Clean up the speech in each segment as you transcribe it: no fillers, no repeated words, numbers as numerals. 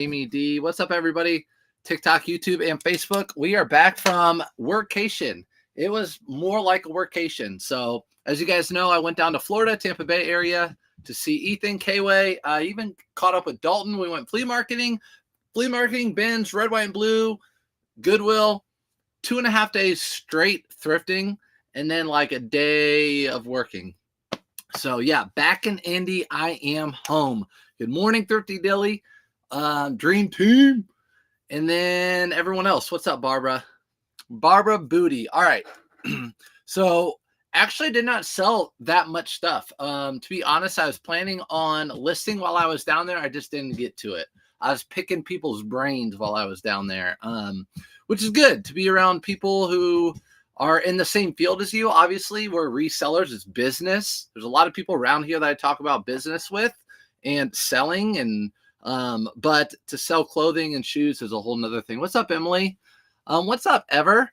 Amy D. What's up, everybody? TikTok, YouTube, and Facebook. We are back from workation. It was more like a workation. So, as you guys know, I went down to Florida, Tampa Bay area to see Ethan, K-Way. I even caught up with Dalton. We went flea marketing, bins, red, white, and blue, Goodwill, 2.5 days straight thrifting, and then like a day of working. So, yeah, back in Indy, I am home. Good morning, Thrifty Dilly. Dream Team, and then everyone else. What's up, Barbara? Barbara Booty. All right. So actually did not sell that much stuff. To be honest, I was planning on listing while I was down there. I just didn't get to it. I was picking people's brains while I was down there, which is good to be around people who are in the same field as you. Obviously, we're resellers. It's business. There's a lot of people around here that I talk about business with and selling, and but to sell clothing and shoes is a whole nother thing. What's up, Emily? What's up, Ever?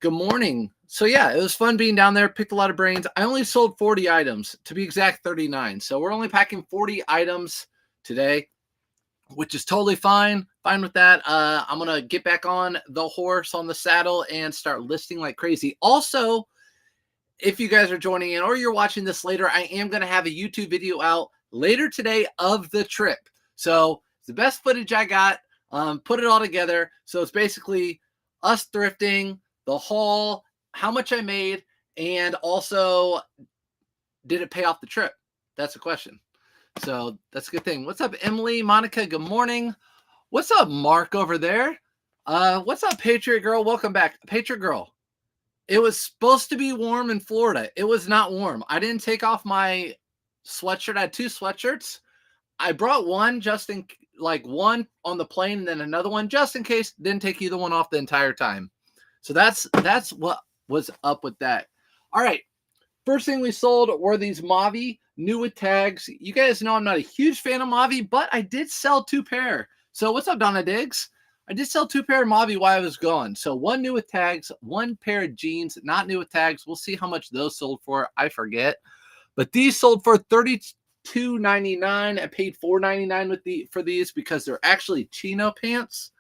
Good morning. So yeah, it was fun being down there. Picked a lot of brains. I only sold 40 items, to be exact, 39. So we're only packing 40 items today, which is totally fine. Fine with that. I'm gonna get back on the horse, on the saddle, and start listing like crazy. Also, if you guys are joining in or you're watching this later, I am gonna have a YouTube video out later today of the trip. So it's the best footage I got, put it all together. So it's basically us thrifting, the haul, how much I made, and also did it pay off the trip? That's a question. So that's a good thing. What's up, Emily, Monica? Good morning. What's up, Mark over there? What's up, Patriot Girl? Welcome back. Patriot Girl. It was supposed to be warm in Florida. It was not warm. I didn't take off my sweatshirt. I had 2 sweatshirts. I brought one just in, like one on the plane and then another one just in case. Didn't take either one off the entire time. So that's what was up with that. All right. First thing we sold were these Mavi, new with tags. You guys know I'm not a huge fan of Mavi, but I did sell 2 pair. So what's up, Donna Diggs? I did sell 2 pair of Mavi while I was gone. So 1 new with tags, 1 pair of jeans, not new with tags. We'll see how much those sold for. I forget. But these sold for $32.99. I paid $4.99 for these because they're actually chino pants.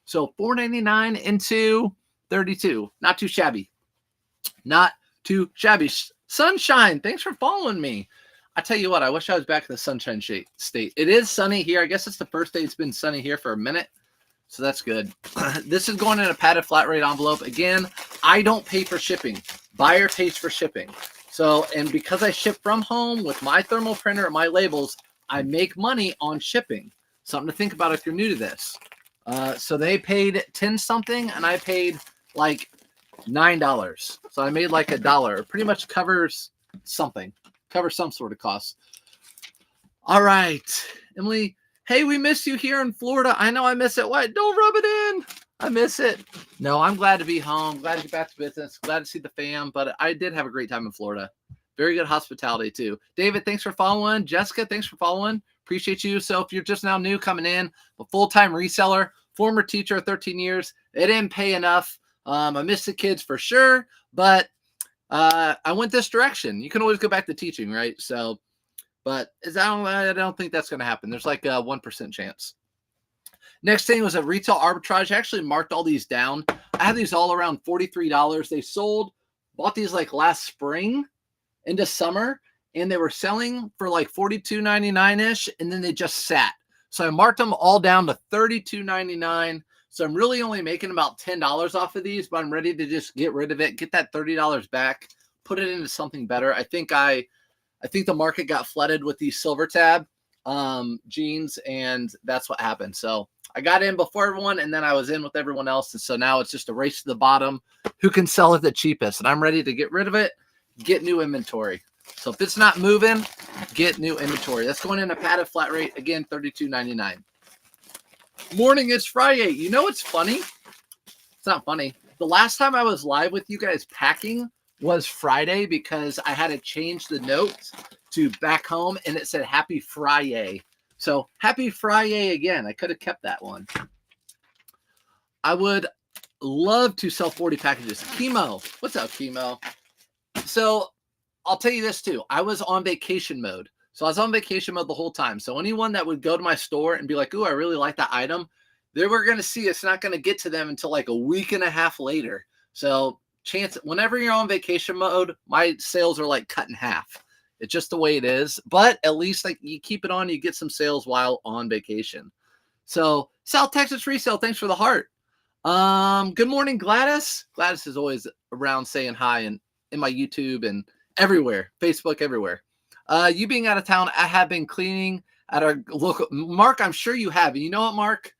So $4.99 into 32. Not too shabby. Not too shabby. Sunshine, thanks for following me. I tell you what, I wish I was back in the Sunshine State. It is sunny here. I guess it's the first day it's been sunny here for a minute. So that's good. This is going in a padded flat rate envelope. Again, I don't pay for shipping. Buyer pays for shipping. So, and because I ship from home with my thermal printer and my labels, I make money on shipping. Something to think about if you're new to this. So they paid 10 something and I paid like $9. So I made like $1. It pretty much covers something, covers some sort of cost. All right, Emily. Hey, we miss you here in Florida. I know I miss it. What? Don't rub it in. I miss it. No, I'm glad to be home. Glad to get back to business. Glad to see the fam. But I did have a great time in Florida. Very good hospitality, too. David, thanks for following. Jessica, thanks for following. Appreciate you. So if you're just now new coming in, a full-time reseller, former teacher, 13 years, it didn't pay enough. I miss the kids for sure, but I went this direction. You can always go back to teaching, right? So, but I don't think that's going to happen. There's like a 1% chance. Next thing was a retail arbitrage. I actually marked all these down. I had these all around $43. They sold, bought these like last spring into summer, and they were selling for like $42.99-ish, and then they just sat. So I marked them all down to $32.99. So I'm really only making about $10 off of these, but I'm ready to just get rid of it, get that $30 back, put it into something better. I think the market got flooded with these silver tab jeans, and that's what happened. So I got in before everyone, and then I was in with everyone else. And so now it's just a race to the bottom. Who can sell it the cheapest? And I'm ready to get rid of it, get new inventory. So if it's not moving, get new inventory. That's going in a padded flat rate. Again, $32.99. Morning, it's Friday. You know what's funny? It's not funny. The last time I was live with you guys packing was Friday because I had to change the notes to back home, and it said Happy Friday. So happy Friday again. I could have kept that one. I would love to sell 40 packages. Chemo. What's up, Chemo? So I'll tell you this too. I was on vacation mode. So I was on vacation mode the whole time. So anyone that would go to my store and be like, ooh, I really like that item, they were going to see it's not going to get to them until like a week and a half later. So whenever you're on vacation mode, my sales are like cut in half. It's just the way it is. But at least like you keep it on, you get some sales while on vacation. So South Texas Resale, thanks for the heart. Good morning, Gladys. Gladys is always around saying hi and in my YouTube and everywhere, Facebook, everywhere. You being out of town, I have been cleaning at our local. Mark, I'm sure you have. And you know what, Mark?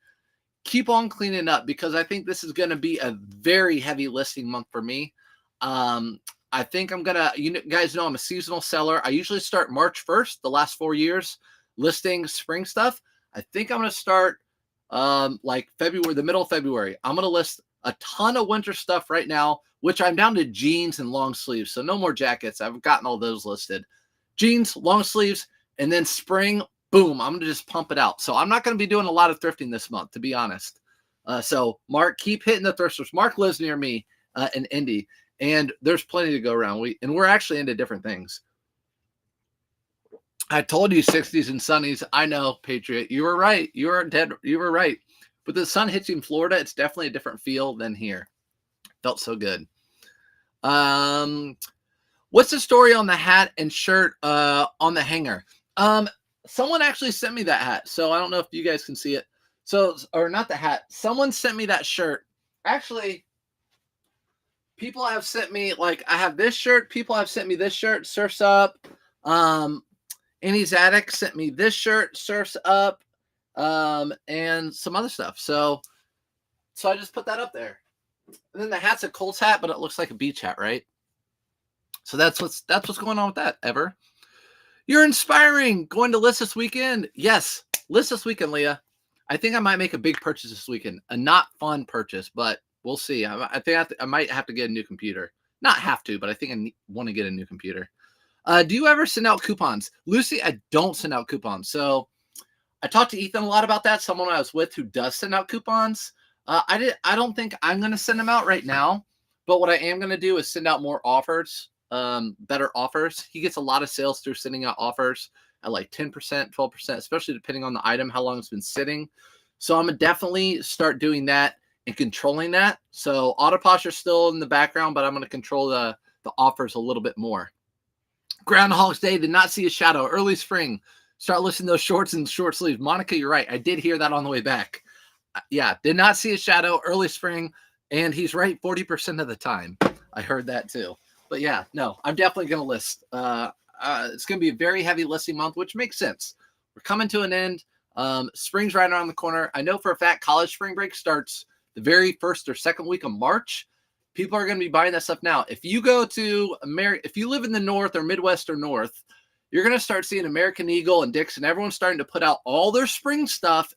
Keep on cleaning up because I think this is going to be a very heavy listing month for me. I think I'm going to, you guys know I'm a seasonal seller. I usually start March 1st, the last 4 years, listing spring stuff. I think I'm going to start like February, the middle of February. I'm going to list a ton of winter stuff right now, which I'm down to jeans and long sleeves. So no more jackets. I've gotten all those listed. Jeans, long sleeves, and then spring, boom, I'm going to just pump it out. So I'm not going to be doing a lot of thrifting this month, to be honest. So Mark, keep hitting the thrift stores. Mark lives near me in Indy, and there's plenty to go around. We're actually into different things. I told you 60s and sunnies. I know, Patriot. You were right. You were right. But the sun hits you in Florida, it's definitely a different feel than here. Felt so good. What's the story on the hat and shirt on the hanger? Someone actually sent me that hat, so I don't know if you guys can see it. So, or not the hat. Someone sent me that shirt. Actually, people have sent me, like, I have this shirt. People have sent me this shirt, Surf's Up. Annie's Attic sent me this shirt, Surf's Up, and some other stuff. So I just put that up there. And then the hat's a Colts hat, but it looks like a beach hat, right? So that's what's going on with that, Ever. You're inspiring. Going to list this weekend. Yes, list this weekend, Leah. I think I might make a big purchase this weekend. A not fun purchase, but we'll see. I think I might have to get a new computer. Not have to, but I think I want to get a new computer. Do you ever send out coupons? Lucy, I don't send out coupons. So I talked to Ethan a lot about that. Someone I was with who does send out coupons. I don't think I'm going to send them out right now. But what I am going to do is send out more offers. Better offers. He gets a lot of sales through sending out offers at like 10%, 12%, especially depending on the item, how long it's been sitting. So I'm gonna definitely start doing that and controlling that. So Autoposh are still in the background, but I'm gonna control the offers a little bit more. Groundhog's Day, did not see a shadow. Early spring, start listing those shorts and short sleeves. Monica, you're right. I did hear that on the way back. Yeah, did not see a shadow. Early spring, and he's right 40% of the time. I heard that too. But yeah, no, I'm definitely going to list. It's going to be a very heavy listing month, which makes sense. We're coming to an end. Spring's right around the corner. I know for a fact college spring break starts the very first or second week of March. People are going to be buying that stuff now. If you go to if you live in the North or Midwest or North, you're going to start seeing American Eagle and Dick's and everyone's starting to put out all their spring stuff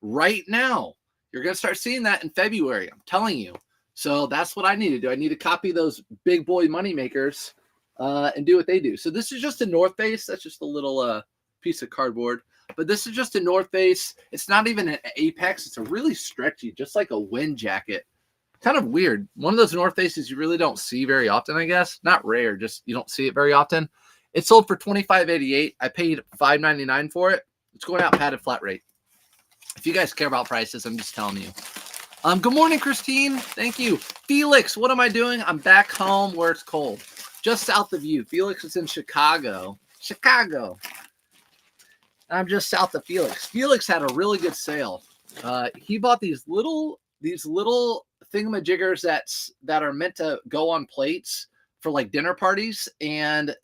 right now. You're going to start seeing that in February. I'm telling you. So that's what I need to do. I need to copy those big boy money makers and do what they do. So this is just a North Face. That's just a little piece of cardboard. But this is just a North Face. It's not even an Apex. It's a really stretchy, just like a wind jacket. Kind of weird. One of those North Faces you really don't see very often, I guess. Not rare, just you don't see it very often. It sold for $25.88. I paid $5.99 for it. It's going out padded flat rate. If you guys care about prices, I'm just telling you. Good morning, Christine. Thank you. Felix, what am I doing? I'm back home where it's cold. Just south of you. Felix is in Chicago. I'm just south of Felix. Felix had a really good sale. He bought these little thingamajiggers that are meant to go on plates for like dinner parties. And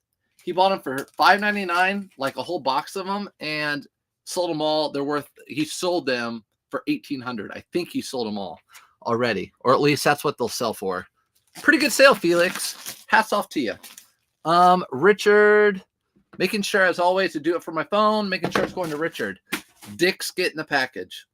he bought them for $5.99, like a whole box of them, and sold them all. He sold them for $1,800. I think he sold them all already, or at least that's what they'll sell for. Pretty good sale, Felix. Hats off to you. Richard, making sure as always to do it for my phone, making sure it's going to Richard. Dick's getting the package.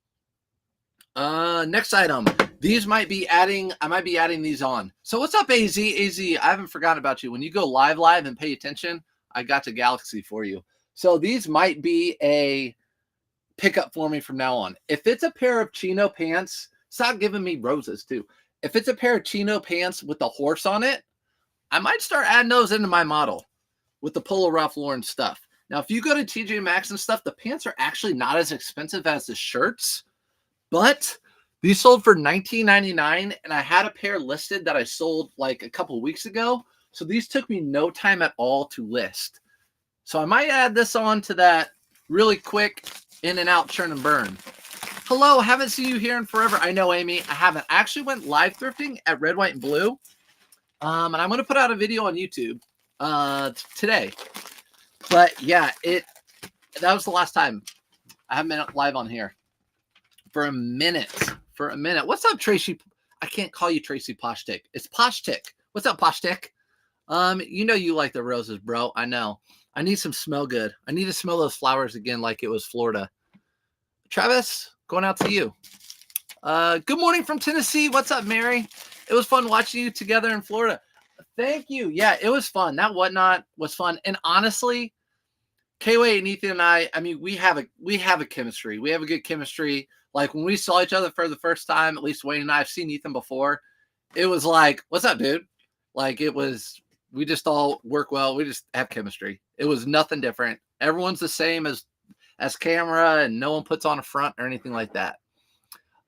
Next item. These might be adding, I might be adding these on. So what's up, AZ? AZ, I haven't forgotten about you. When you go live and pay attention, I got the Galaxy for you. So these might be a pickup for me from now on. If it's a pair of chino pants, stop giving me roses too. If it's a pair of chino pants with a horse on it, I might start adding those into my model with the Polo Ralph Lauren stuff. Now, if you go to TJ Maxx and stuff, the pants are actually not as expensive as the shirts, but these sold for $19.99, and I had a pair listed that I sold like a couple weeks ago. So these took me no time at all to list. So I might add this on to that really quick in and out churn and burn. Hello, haven't seen you here in forever. I know, Amy, I haven't. I actually went live thrifting at Red, White, and Blue. And I'm going to put out a video on YouTube today. But yeah, that was the last time. I haven't been live on here for a minute. What's up, Tracy? I can't call you Tracy Poshtick. It's Poshtick. What's up, Poshtick? You know you like the roses, bro. I know. I need some smell good. I need to smell those flowers again like it was Florida. Travis, going out to you. Good morning from Tennessee. What's up, Mary? It was fun watching you together in Florida. Thank you. Yeah, it was fun. That whatnot was fun. And honestly, K-Way and Ethan and I mean, we have a chemistry. We have a good chemistry. Like when we saw each other for the first time, at least Wayne and I have seen Ethan before. It was like, what's up, dude? Like we just all work well. We just have chemistry. It was nothing different. Everyone's the same as camera, and no one puts on a front or anything like that.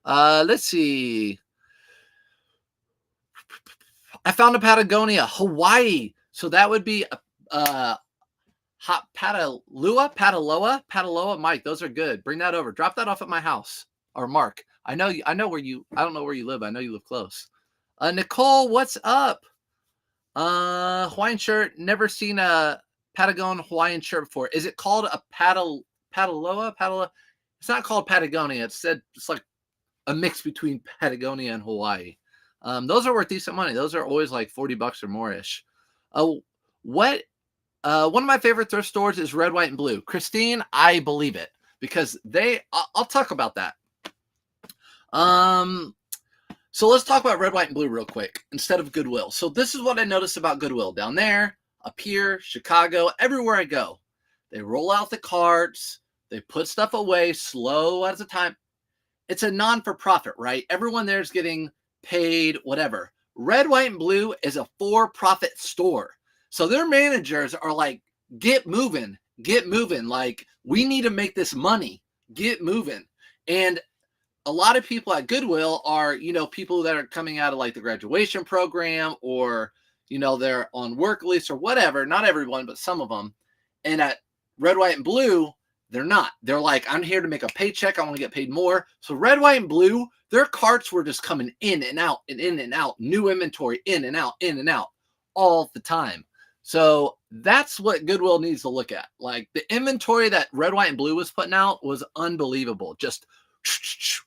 Let's see. I found a Patagonia, Hawaii. So that would be hot Pataloa. Mike, those are good. Bring that over. Drop that off at my house. Or Mark. I know where you, I don't know where you live. I know you live close. Nicole, what's up? Hawaiian shirt. Never seen a Patagon Hawaiian shirt before. Is it called a Pataloa? It's not called Patagonia. It's like a mix between Patagonia and Hawaii. Those are worth decent money. Those are always like $40 or more-ish. One of my favorite thrift stores is Red, White, and Blue. Christine, I believe it because I'll talk about that. So let's talk about Red, White, and Blue real quick instead of Goodwill. So this is what I noticed about Goodwill down there, up here, Chicago, everywhere I go. They roll out the carts. They put stuff away slow at a time. It's a non-for-profit, right? Everyone there is getting paid, whatever. Red, White, and Blue is a for-profit store. So their managers are like, get moving. Like, we need to make this money. Get moving. And a lot of people at Goodwill are, people that are coming out of like the graduation program or, they're on work lease or whatever. Not everyone, but some of them. And at Red, White, and Blue, they're not. They're like, I'm here to make a paycheck. I want to get paid more. So Red, White, and Blue, their carts were just coming in and out and in and out. New inventory in and out all the time. So that's what Goodwill needs to look at. Like the inventory that Red, White, and Blue was putting out was unbelievable. Just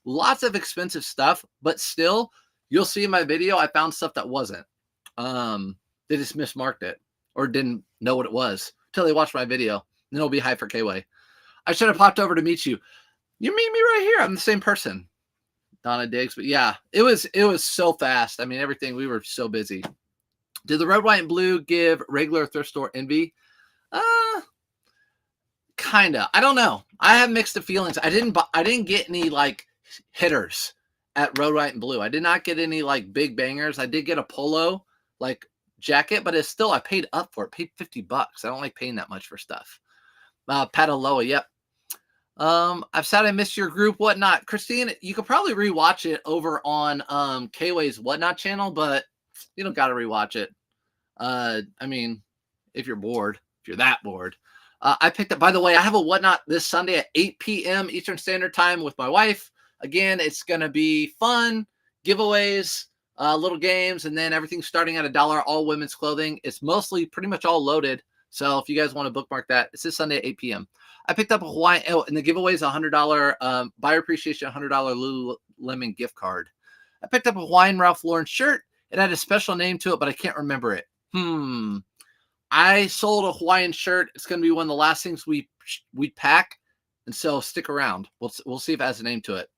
lots of expensive stuff, but still, you'll see in my video, I found stuff that wasn't. They just mismarked it or didn't know what it was until they watched my video. Then it'll be high for K-Way. I should have popped over to meet you. You meet me right here. I'm the same person. Donna Diggs. But yeah, it was so fast. I mean, everything, we were so busy. Did the Red, White, and Blue give regular thrift store envy? Kinda. I don't know. I have mixed feelings. I didn't get any like hitters at Red, White, and Blue. I did not get any like big bangers. I did get a polo like jacket, but it's still, I paid up for it. Paid $50. I don't like paying that much for stuff. Pataloa, yep. I've said I missed your group, whatnot. Christine, you could probably rewatch it over on K-Way's Whatnot channel, but you don't got to rewatch it. I mean, if you're that bored. I picked up, by the way, I have a Whatnot this Sunday at 8 p.m. Eastern Standard Time with my wife. Again, it's going to be fun, giveaways, little games, and then everything starting at $1, all women's clothing. It's mostly pretty much all loaded. So if you guys want to bookmark that, it's this Sunday at 8 p.m. I picked up a Hawaiian, and the giveaway is a $100 buyer appreciation, $100 Lululemon gift card. I picked up a Hawaiian Ralph Lauren shirt. It had a special name to it, but I can't remember it. I sold a Hawaiian shirt. It's going to be one of the last things we pack, and so stick around. We'll see if it has a name to it.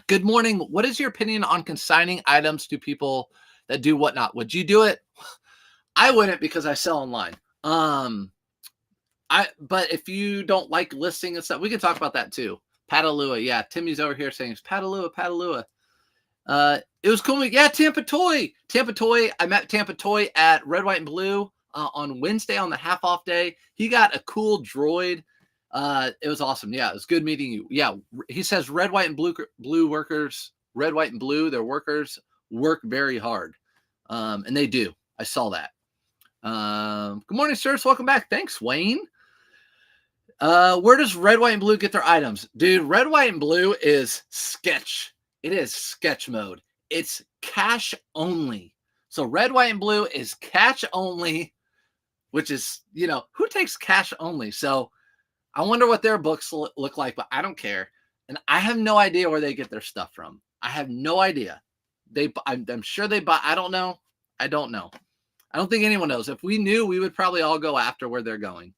Good morning. What is your opinion on consigning items to people that do Whatnot? Would you do it? I wouldn't because I sell online. But if you don't like listing and stuff, we can talk about that too. Patalua, yeah. Timmy's over here saying it's Patalua. It was cool. Yeah, Tampa Toy. I met Tampa Toy at Red, White, and Blue. on Wednesday on the half off day. He got a cool droid. It was awesome. Yeah, it was good meeting you. Yeah, he says red, white, and blue workers, red, white, and blue, their workers work very hard. And they do. I saw that. Good morning, sirs. Welcome back. Thanks, Wayne. Where does red, white, and blue get their items? Dude, red, white, and blue is sketch. It is sketch mode. It's cash only. So red, white, and blue is cash only, which is, who takes cash only? So I wonder what their books look like, but I don't care. And I have no idea where they get their stuff from. I have no idea. I'm sure they buy. I don't know. I don't think anyone knows. If we knew, we would probably all go after where they're going.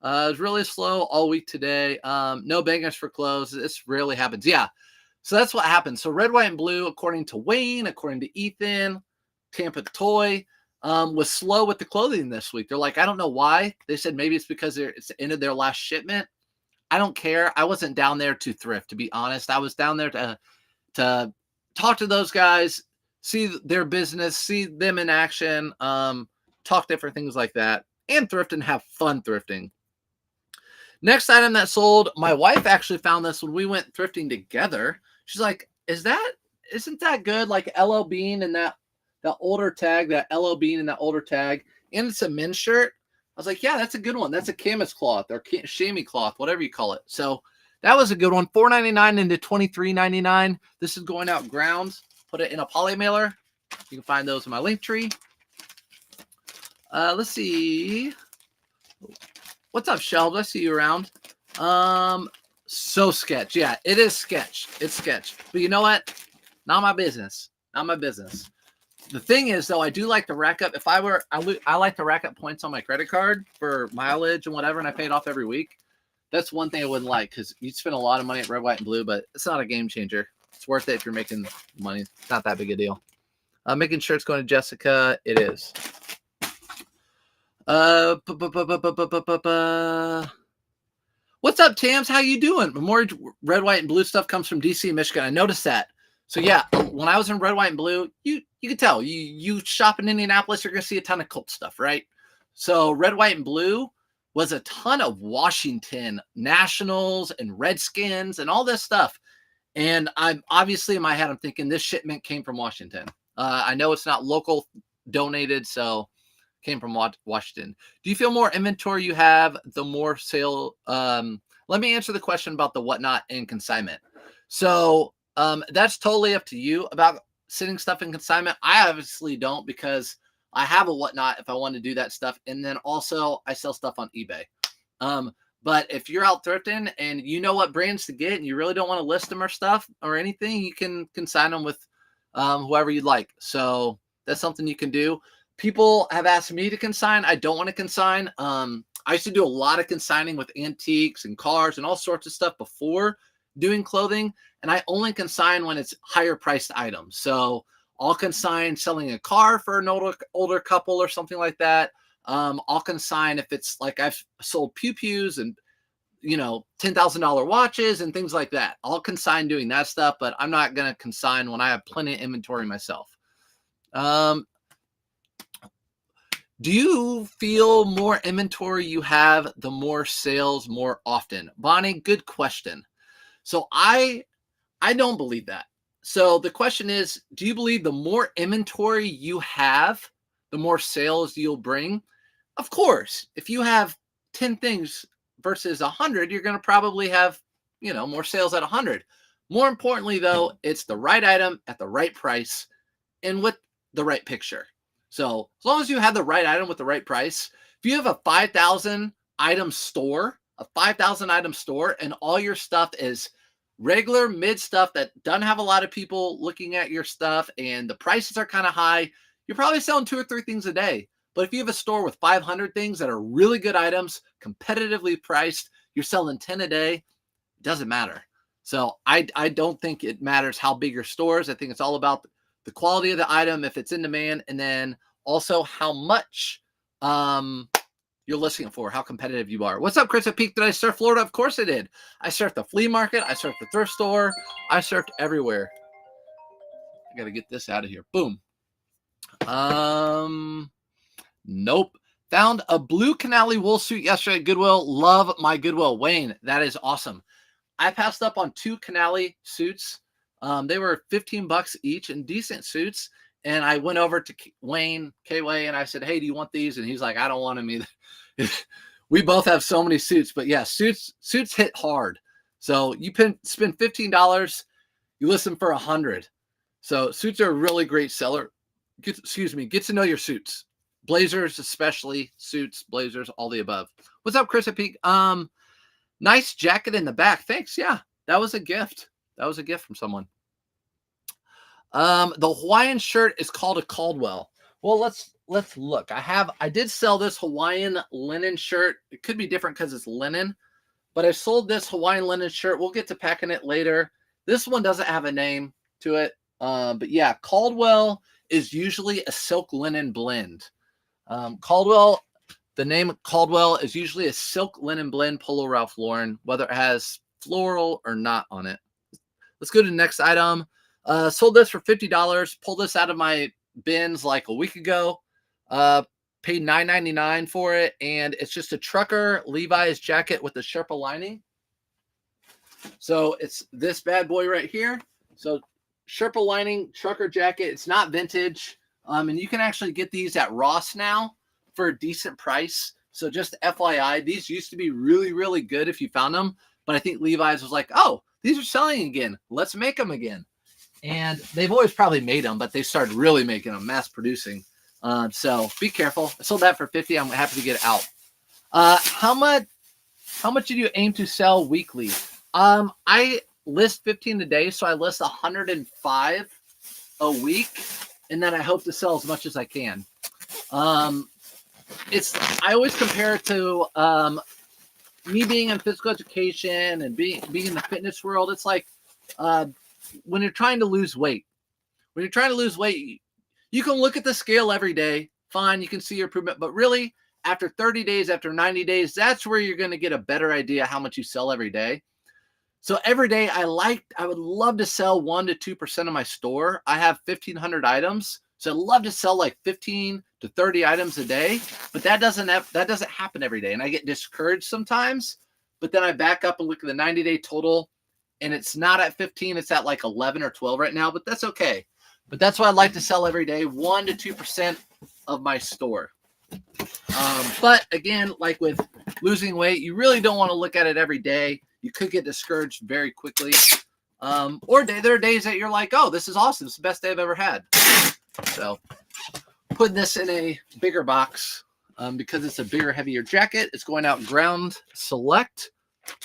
It's really slow all week today. No bangers for clothes. This rarely happens. Yeah. So that's what happens. So red, white, and blue, according to Wayne, according to Ethan, Tampa Toy, was slow with the clothing this week. They're like, I don't know why. They said maybe it's because it's the end of their last shipment. I don't care. I wasn't down there to thrift, to be honest. I was down there to talk to those guys, see their business, see them in action, talk different things like that, and thrift and have fun thrifting. Next item that sold, my wife actually found this when we went thrifting together. She's like, isn't that good? Like LL Bean and that older tag, that LL Bean and that older tag, and it's a men's shirt. I was like, yeah, that's a good one. That's a camas cloth or chamois cloth, whatever you call it. So that was a good one. $4.99 into $23.99. This is going out grounds. Put it in a poly mailer. You can find those in my link tree. Let's see. What's up, Shelves? I see you around. So sketch. Yeah, it is sketch. It's sketch. But you know what? Not my business. Not my business. The thing is, though, I do like to rack up. I like to rack up points on my credit card for mileage and whatever, and I pay it off every week. That's one thing I wouldn't like, because you spend a lot of money at red, white, and blue, but it's not a game changer. It's worth it if you're making money. It's not that big a deal. Making sure it's going to Jessica. It is. What's up, Tams? How you doing? More red, white, and blue stuff comes from DC, Michigan. I noticed that. So yeah, when I was in red, white, and blue, you could tell. You shop in Indianapolis, you're gonna see a ton of cult stuff, right? So red, white, and blue was a ton of Washington Nationals and Redskins and all this stuff. And I'm obviously in my head, I'm thinking this shipment came from Washington. I know it's not local donated, so came from Washington. Do you feel more inventory you have, the more sale? Let me answer the question about the whatnot and consignment. So that's totally up to you about sitting stuff in consignment. I obviously don't, because I have a whatnot if I want to do that stuff. And then also I sell stuff on eBay. But if you're out thrifting and you know what brands to get and you really don't want to list them or stuff or anything, you can consign them with whoever you'd like. So that's something you can do. People have asked me to consign. I don't want to consign. I used to do a lot of consigning with antiques and cars and all sorts of stuff before doing clothing. And I only consign when it's higher priced items. So I'll consign selling a car for an older couple or something like that. I'll consign if it's like I've sold pew-pews and, $10,000 watches and things like that. I'll consign doing that stuff, but I'm not going to consign when I have plenty of inventory myself. Do you feel more inventory you have, the more sales more often? Bonnie, good question. So I don't believe that. So the question is, do you believe the more inventory you have, the more sales you'll bring? Of course, if you have 10 things versus 100, you're going to probably have, more sales at 100. More importantly, though, it's the right item at the right price and with the right picture. So as long as you have the right item with the right price, if you have a 5,000 item store, and all your stuff is regular mid stuff that doesn't have a lot of people looking at your stuff and the prices are kind of high, you're probably selling 2 or 3 things a day. But if you have a store with 500 things that are really good items, competitively priced, you're selling 10 a day, it doesn't matter. So I don't think it matters how big your store is. I think it's all about the quality of the item, if it's in demand, and then also how much you're listing it for, how competitive you are. What's up, Chris at Peak? Did I surf Florida? Of course I did. I surfed the flea market. I surfed the thrift store. I surfed everywhere. I got to get this out of here. Boom. Nope. Found a blue Canali wool suit yesterday at Goodwill. Love my Goodwill. Wayne, that is awesome. I passed up on 2 Canali suits. They were $15 each and decent suits. And I went over to Wayne, K-Way, and I said, hey, do you want these? And he's like, I don't want them either. We both have so many suits, but yeah, suits hit hard. So you spend $15, you list them for $100. So suits are a really great seller. Get to know your suits. Blazers, especially suits, blazers, all the above. What's up, Chris at Peak? Nice jacket in the back. Thanks. Yeah, that was a gift. That was a gift from someone. The Hawaiian shirt is called a Caldwell. Well, let's look. I did sell this Hawaiian linen shirt. It could be different because it's linen, but I sold this Hawaiian linen shirt. We'll get to packing it later. This one doesn't have a name to it. But yeah, Caldwell is usually a silk linen blend. Caldwell, the name Caldwell is usually a silk linen blend Polo Ralph Lauren, whether it has floral or not on it. Let's go to the next item. Sold this for $50. Pulled this out of my bins like a week ago. Paid $9.99 for it, and it's just a trucker Levi's jacket with a Sherpa lining. So it's this bad boy right here. So Sherpa lining trucker jacket. It's not vintage, and you can actually get these at Ross now for a decent price. So just FYI, these used to be really, really good if you found them, but I think Levi's was like, oh, these are selling again. Let's make them again. And they've always probably made them, but they started really making them, mass producing. So be careful. I sold that for $50. I'm happy to get it out. How much did you aim to sell weekly? I list 15 a day, so I list 105 a week, and then I hope to sell as much as I can. I always compare it to me being in physical education and being in the fitness world. It's like when you're trying to lose weight. When you're trying to lose weight, you can look at the scale every day. Fine, you can see your improvement. But really, after 30 days, after 90 days, that's where you're going to get a better idea how much you sell every day. So every day, I would love to sell 1 to 2% of my store. I have 1,500 items. So I'd love to sell like 15 to 30 items a day. But that doesn't happen every day. And I get discouraged sometimes. But then I back up and look at the 90-day total. And it's not at 15, it's at like 11 or 12 right now, but that's okay. But that's what I like to sell every day, 1 to 2% of my store. But again, like with losing weight, you really don't want to look at it every day. You could get discouraged very quickly. Or there are days that you're like, oh, this is awesome. It's the best day I've ever had. So putting this in a bigger box because it's a bigger, heavier jacket. It's going out ground select.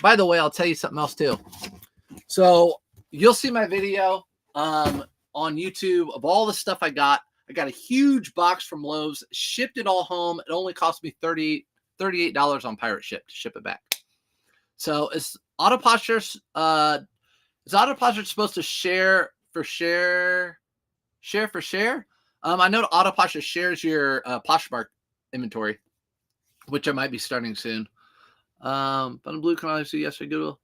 By the way, I'll tell you something else too. So you'll see my video on YouTube of all the stuff I got. I got a huge box from Lowe's, shipped it all home. It only cost me $38 on Pirate Ship to ship it back. So is Auto Posture supposed to share for share? I know Auto Posture shares your Poshmark inventory, which I might be starting soon. But in blue can I see yesterday Goodwill.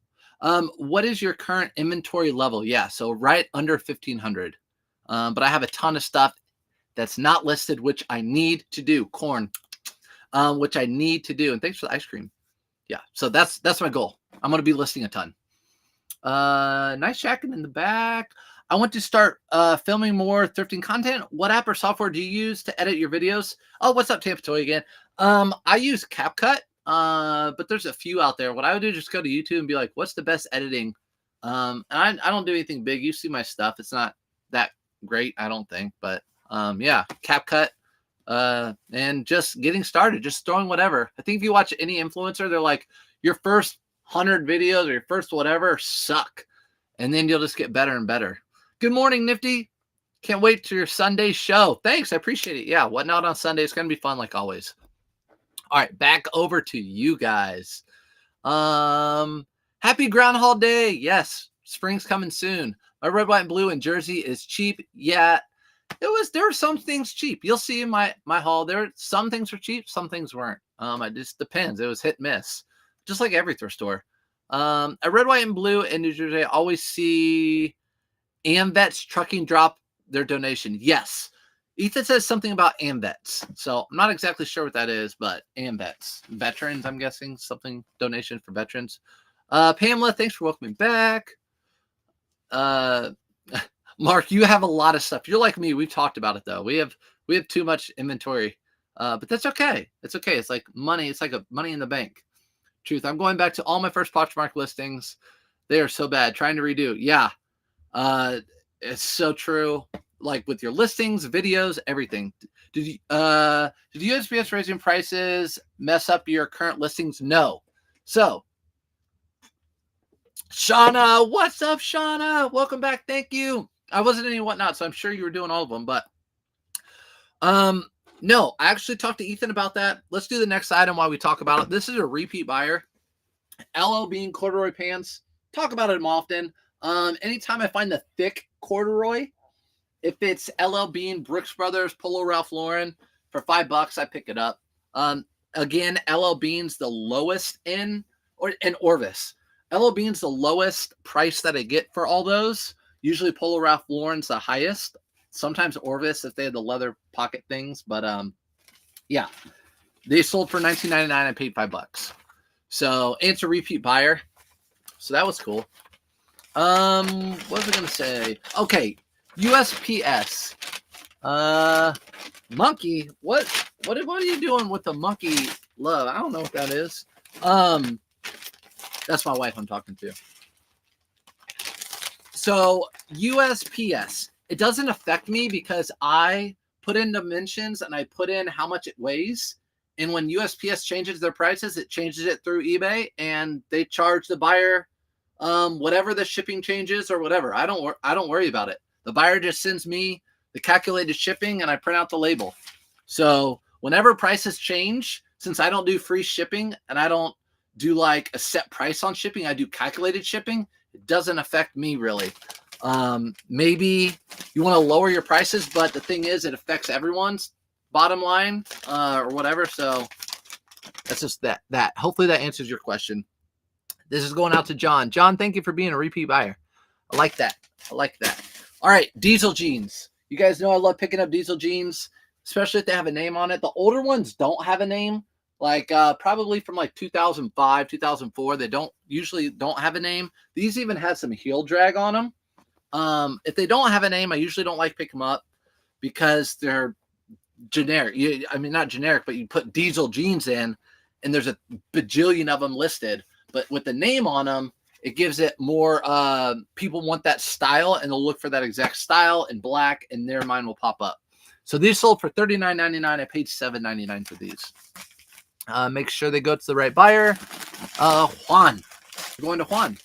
What is your current inventory level? Yeah, so right under 1,500. But I have a ton of stuff that's not listed, which I need to do. Corn, which I need to do. And thanks for the ice cream. Yeah, so that's my goal. I'm going to be listing a ton. Nice jacket in the back. I want to start filming more thrifting content. What app or software do you use to edit your videos? Oh, what's up, Tampa Toy again? I use CapCut. But there's a few out there. What I would do is just go to YouTube and be like, what's the best editing? And I don't do anything big. You see my stuff. It's not that great, I don't think. But yeah, CapCut. And just getting started, just throwing whatever. I think if you watch any influencer, they're like, your first 100 videos or your first whatever suck. And then you'll just get better and better. Good morning, Nifty. Can't wait to your Sunday show. Thanks. I appreciate it. Yeah, Whatnot on Sunday. It's going to be fun like always. All right, back over to you guys. Happy Groundhog Day. Yes, spring's coming soon. My red, white, and blue in Jersey is cheap. Yeah, there were some things cheap. You'll see in my haul. Some things were cheap, some things weren't. It just depends. It was hit miss, just like every thrift store. A red, white, and blue in New Jersey. I always see AmVets Trucking drop their donation. Yes. Ethan says something about AMVETs. So I'm not exactly sure what that is, but AMVETs. Veterans, I'm guessing. Something, donation for veterans. Pamela, thanks for welcoming back. Mark, you have a lot of stuff. You're like me. We've talked about it, though. We have too much inventory. But that's okay. It's okay. It's like money. It's like a money in the bank. Truth. I'm going back to all my first Poshmark listings. They are so bad. Trying to redo. Yeah. It's so true. Like with your listings, videos, everything. Did USPS raising prices mess up your current listings? No. So, Shauna, what's up, Shauna? Welcome back. Thank you. I wasn't any whatnot, so I'm sure you were doing all of them, but no, I actually talked to Ethan about that. Let's do the next item while we talk about it. This is a repeat buyer. LL Bean corduroy pants. Talk about it often. Anytime I find the thick corduroy, if it's LL Bean, Brooks Brothers, Polo Ralph Lauren, for $5, I pick it up. Again, LL Bean's the lowest and Orvis. LL Bean's the lowest price that I get for all those. Usually Polo Ralph Lauren's the highest. Sometimes Orvis if they had the leather pocket things, but yeah, they sold for $19.99. I paid $5. So it's a repeat buyer. So that was cool. What was I gonna say? Okay, USPS. Monkey. What are you doing with the monkey love? I don't know what that is. That's my wife I'm talking to. So USPS, it doesn't affect me because I put in dimensions and I put in how much it weighs. And when USPS changes their prices, it changes it through eBay and they charge the buyer whatever the shipping changes or whatever. I don't worry about it. The buyer just sends me the calculated shipping and I print out the label. So whenever prices change, since I don't do free shipping and I don't do like a set price on shipping, I do calculated shipping. It doesn't affect me really. Maybe you want to lower your prices, but the thing is, it affects everyone's bottom line or whatever. So that's just that. Hopefully that answers your question. This is going out to John. John, thank you for being a repeat buyer. I like that. All right, diesel jeans. You guys know I love picking up diesel jeans, especially if they have a name on it. The older ones don't have a name. Like probably from like 2005, 2004, they usually don't have a name. These even have some heel drag on them. If they don't have a name, I usually don't like pick them up because they're generic. I mean, not generic, but you put diesel jeans in and there's a bajillion of them listed. But with the name on them, it gives it more, people want that style and they'll look for that exact style in black and their mind will pop up. So these sold for $39.99. I paid $7.99 for these. Make sure they go to the right buyer. Juan. We're going to Juan.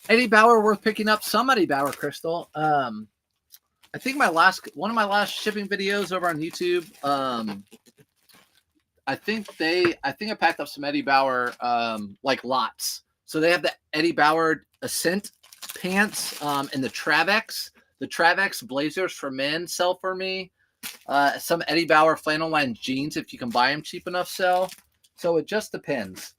Eddie Bauer worth picking up. Some Eddie Bauer, Crystal. I think one of my last shipping videos over on YouTube. I think I packed up some Eddie Bauer like lots. So they have the Eddie Bauer Ascent pants and the Travex. The Travex blazers for men sell for me. Some Eddie Bauer flannel line jeans, if you can buy them cheap enough, sell. So it just depends.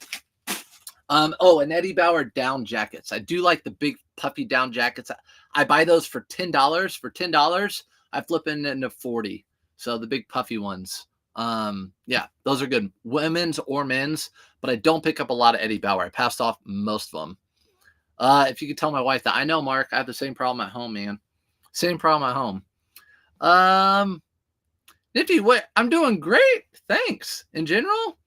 And Eddie Bauer down jackets. I do like the big puffy down jackets. I buy those for $10. For $10, I flip into 40. So the big puffy ones. Yeah, those are good. Women's or men's, but I don't pick up a lot of Eddie Bauer. I passed off most of them. If you could tell my wife that. I know, Mark, I have the same problem at home, man. Same problem at home. Nifty, what? I'm doing great. Thanks. In general.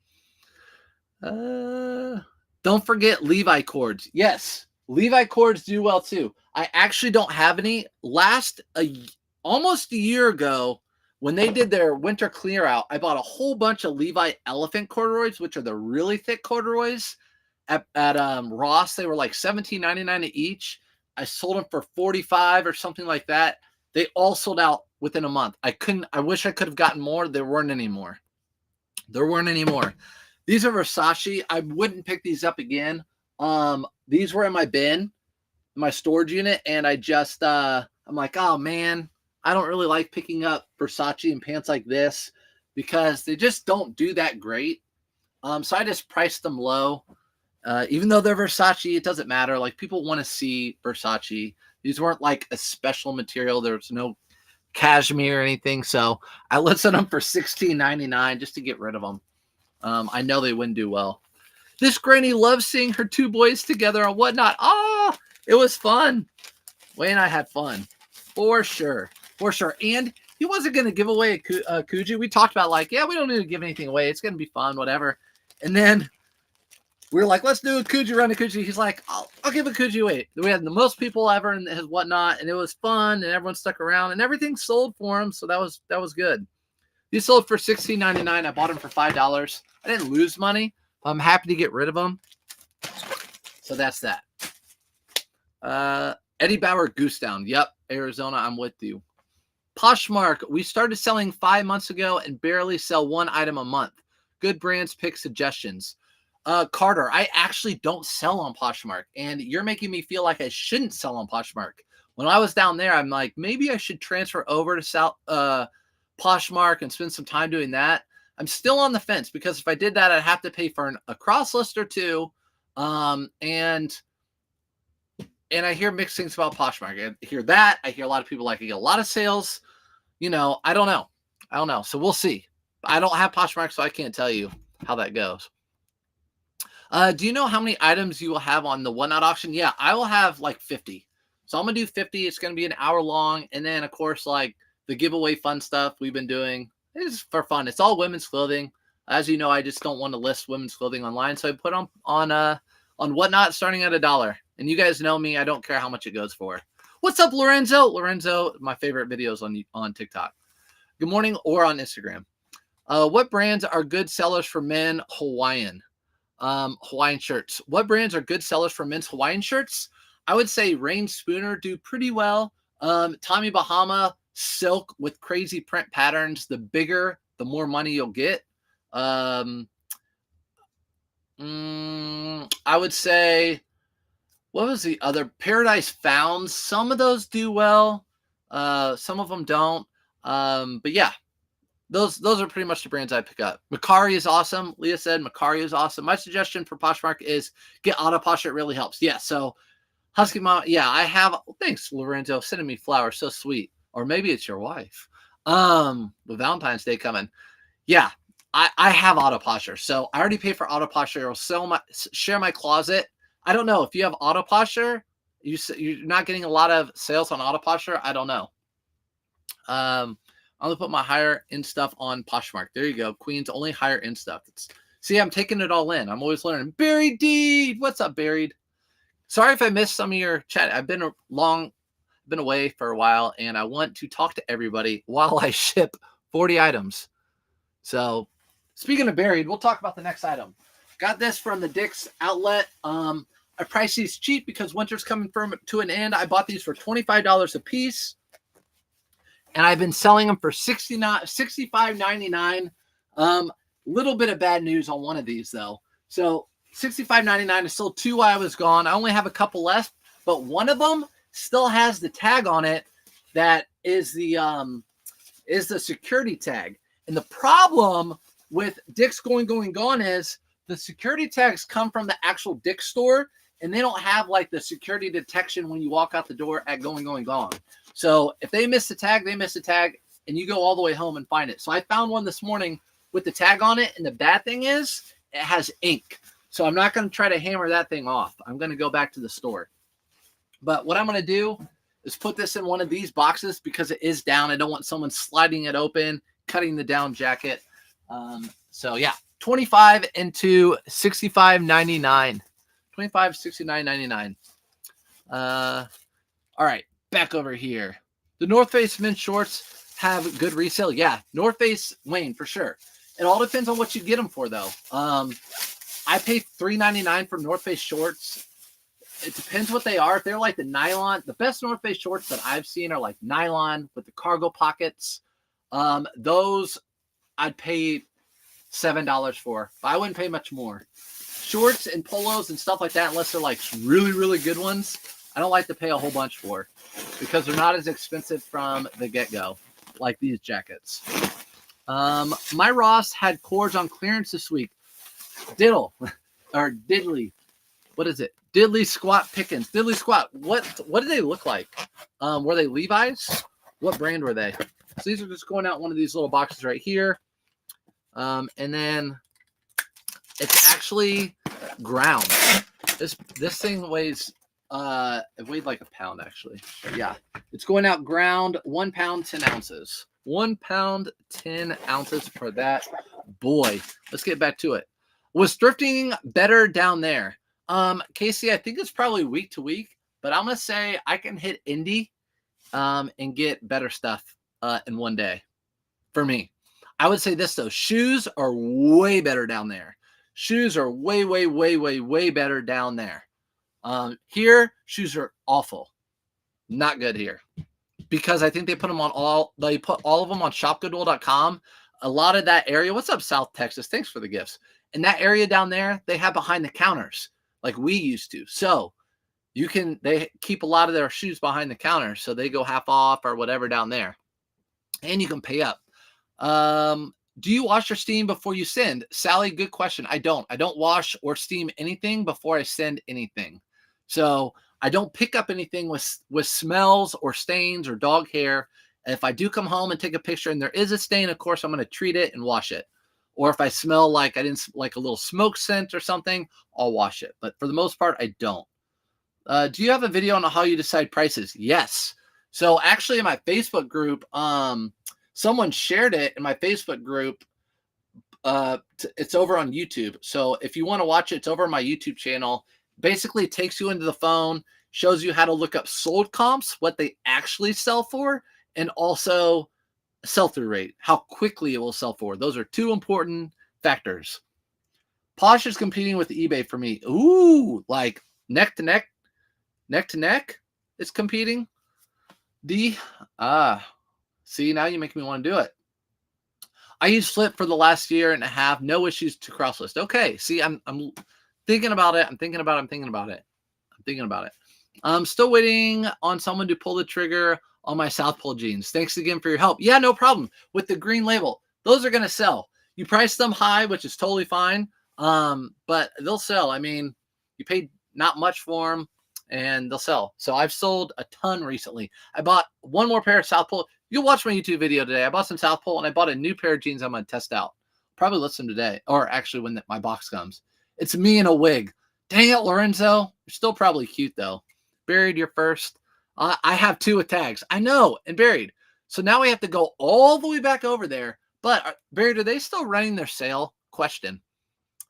Don't forget Levi cords. Yes, Levi cords do well too. I actually don't have any. Almost a year ago, when they did their winter clear out, I bought a whole bunch of Levi elephant corduroys, which are the really thick corduroys at Ross. They were like $17.99 each. I sold them for $45 or something like that. They all sold out within a month. I wish I could have gotten more. There weren't any more. These are Versace. I wouldn't pick these up again. These were in my bin, my storage unit, and I just I'm like, oh man, I don't really like picking up Versace and pants like this because they just don't do that great. So I just priced them low. Even though they're Versace, it doesn't matter. Like people want to see Versace. These weren't like a special material. There's no cashmere or anything. So I listed them for $16.99 just to get rid of them. I know they wouldn't do well. This granny loves seeing her two boys together and whatnot. Oh, it was fun. Wayne and I had fun. For sure. For sure. And he wasn't going to give away a Kuji. We talked about like, yeah, we don't need to give anything away. It's going to be fun, whatever. And then we were like, let's do a Kuji, run a Kuji. He's like, I'll give a Kuji away. We had the most people ever and his whatnot. And it was fun. And everyone stuck around. And everything sold for him. So that was good. He sold for $16.99. I bought him for $5. I didn't lose money. I'm happy to get rid of them. So that's that. Eddie Bauer Goose Down. Yep, Arizona, I'm with you. Poshmark. We started selling 5 months ago and barely sell one item a month. Good brands, pick suggestions. Carter, I actually don't sell on Poshmark. And you're making me feel like I shouldn't sell on Poshmark. When I was down there, I'm like, maybe I should transfer over to Poshmark and spend some time doing that. I'm still on the fence because if I did that, I'd have to pay for a cross list or two. And I hear mixed things about Poshmark. I hear that. I hear a lot of people like I get a lot of sales. You know, I don't know. So we'll see. I don't have Poshmark, so I can't tell you how that goes. Do you know how many items you will have on the whatnot auction? Yeah, I will have like 50. So I'm going to do 50. It's going to be an hour long. And then, of course, like the giveaway fun stuff we've been doing. It's for fun. It's all women's clothing. As you know, I just don't want to list women's clothing online. So I put on whatnot starting at $1. And you guys know me. I don't care how much it goes for. What's up, Lorenzo? Lorenzo, my favorite videos on TikTok. Good morning, or on Instagram. What brands are good sellers for men Hawaiian shirts? What brands are good sellers for men's Hawaiian shirts? I would say Rain Spooner do pretty well. Tommy Bahama, silk with crazy print patterns. The bigger, the more money you'll get. I would say, what was the other? Paradise Found. Some of those do well. Some of them don't. But yeah, those are pretty much the brands I pick up. Macari is awesome. Leah said Macari is awesome. My suggestion for Poshmark is get Auto Posh. It really helps. Yeah. So Husky Mom. Yeah, I have. Thanks, Lorenzo, sending me flowers. So sweet. Or maybe it's your wife. With Valentine's Day coming. Yeah, I have Auto Posher. So I already paid for Auto Posher. I'll share my closet. I don't know. If you have Auto Posher, you're not getting a lot of sales on Auto Posher. I don't know. I'm going to put my higher end stuff on Poshmark. There you go. Queen's only higher end stuff. See, I'm taking it all in. I'm always learning. Buried Deed. What's up, Buried? Sorry if I missed some of your chat. I've been away for a while, and I want to talk to everybody while I ship 40 items. So speaking of Buried, we'll talk about the next item. Got this from the Dick's outlet. I priced these cheap because winter's coming to an end. I bought these for $25 a piece, and I've been selling them for $65.99. Little bit of bad news on one of these though. So $65.99. I sold 2 while I was gone. I only have a couple left, but one of them still has the tag on it that is the security tag. And the problem with Dick's Going Gone is the security tags come from the actual Dick's store, and they don't have like the security detection when you walk out the door at Going Gone. So if they miss the tag, they miss the tag, and you go all the way home and find it. So I found one this morning with the tag on it, and the bad thing is it has ink. So I'm not going to try to hammer that thing off. I'm going to go back to the store. But what I'm going to do is put this in one of these boxes because it is down. I don't want someone sliding it open, cutting the down jacket. So yeah, 25 into $65.99. 25, $69.99. All right, back over here. The North Face men's shorts have good resale. Yeah, North Face, Wayne, for sure. It all depends on what you get them for, though. I pay $3.99 for North Face shorts. It depends what they are. If they're like the nylon, the best North Face shorts that I've seen are like nylon with the cargo pockets. Those I'd pay $7 for. But I wouldn't pay much more. Shorts and polos and stuff like that, unless they're like really, really good ones, I don't like to pay a whole bunch for because they're not as expensive from the get-go like these jackets. My Ross had cords on clearance this week. Diddly. What is it? Diddly Squat Pickens. Diddly Squat. What do they look like? Were they Levi's What brand were they? So these are just going out one of these little boxes right here. And then it's actually ground. This thing weighs it weighed like a pound actually. But yeah, it's going out ground, 1 pound 10 ounces. 1 pound 10 ounces for that boy. Let's get back to it. Was thrifting better down there? Casey, I think it's probably week to week, but I'm gonna say I can hit Indy and get better stuff in one day. For me, I would say this though: shoes are way better down there. Shoes are way better down there. Here, shoes are awful, not good here, because I think they put all of them on shopgoodwill.com. A lot of that area. What's up, South Texas? Thanks for the gifts. In that area down there, they have behind the counters like we used to. So they keep a lot of their shoes behind the counter, so they go half off or whatever down there, and you can pay up. Do you wash or steam before you send? Sally, good question. I don't wash or steam anything before I send anything. So I don't pick up anything with smells or stains or dog hair. If I do come home and take a picture and there is a stain, of course, I'm going to treat it and wash it. Or if I smell like I didn't like a little smoke scent or something, I'll wash it. But for the most part, I don't. Do you have a video on how you decide prices? Yes. So actually in my Facebook group, someone shared it in my Facebook group. It's over on YouTube. So if you want to watch it, it's over on my YouTube channel. Basically, it takes you into the phone, shows you how to look up sold comps, what they actually sell for, and also sell-through rate, how quickly it will sell for. Those are two important factors. Posh is competing with eBay for me. Ooh, like neck to neck it's competing. See, now you make me want to do it. I used Flip for the last year and a half. No issues to cross list. Okay. See, I'm thinking about it. I'm thinking about it. I'm still waiting on someone to pull the trigger on my South Pole jeans. Thanks again for your help. Yeah, no problem. With the green label, those are going to sell. You price them high, which is totally fine. But they'll sell. I mean, you paid not much for them and they'll sell. So I've sold a ton recently. I bought one more pair of South Pole. You'll watch my YouTube video today. I bought some South Pole and I bought a new pair of jeans I'm going to test out. Probably list them today, or actually when my box comes. It's me in a wig. Dang it, Lorenzo. You're still probably cute though. Buried your first. I have 2 with tags. I know, and buried. So now we have to go all the way back over there. But buried, are they still running their sale? Question.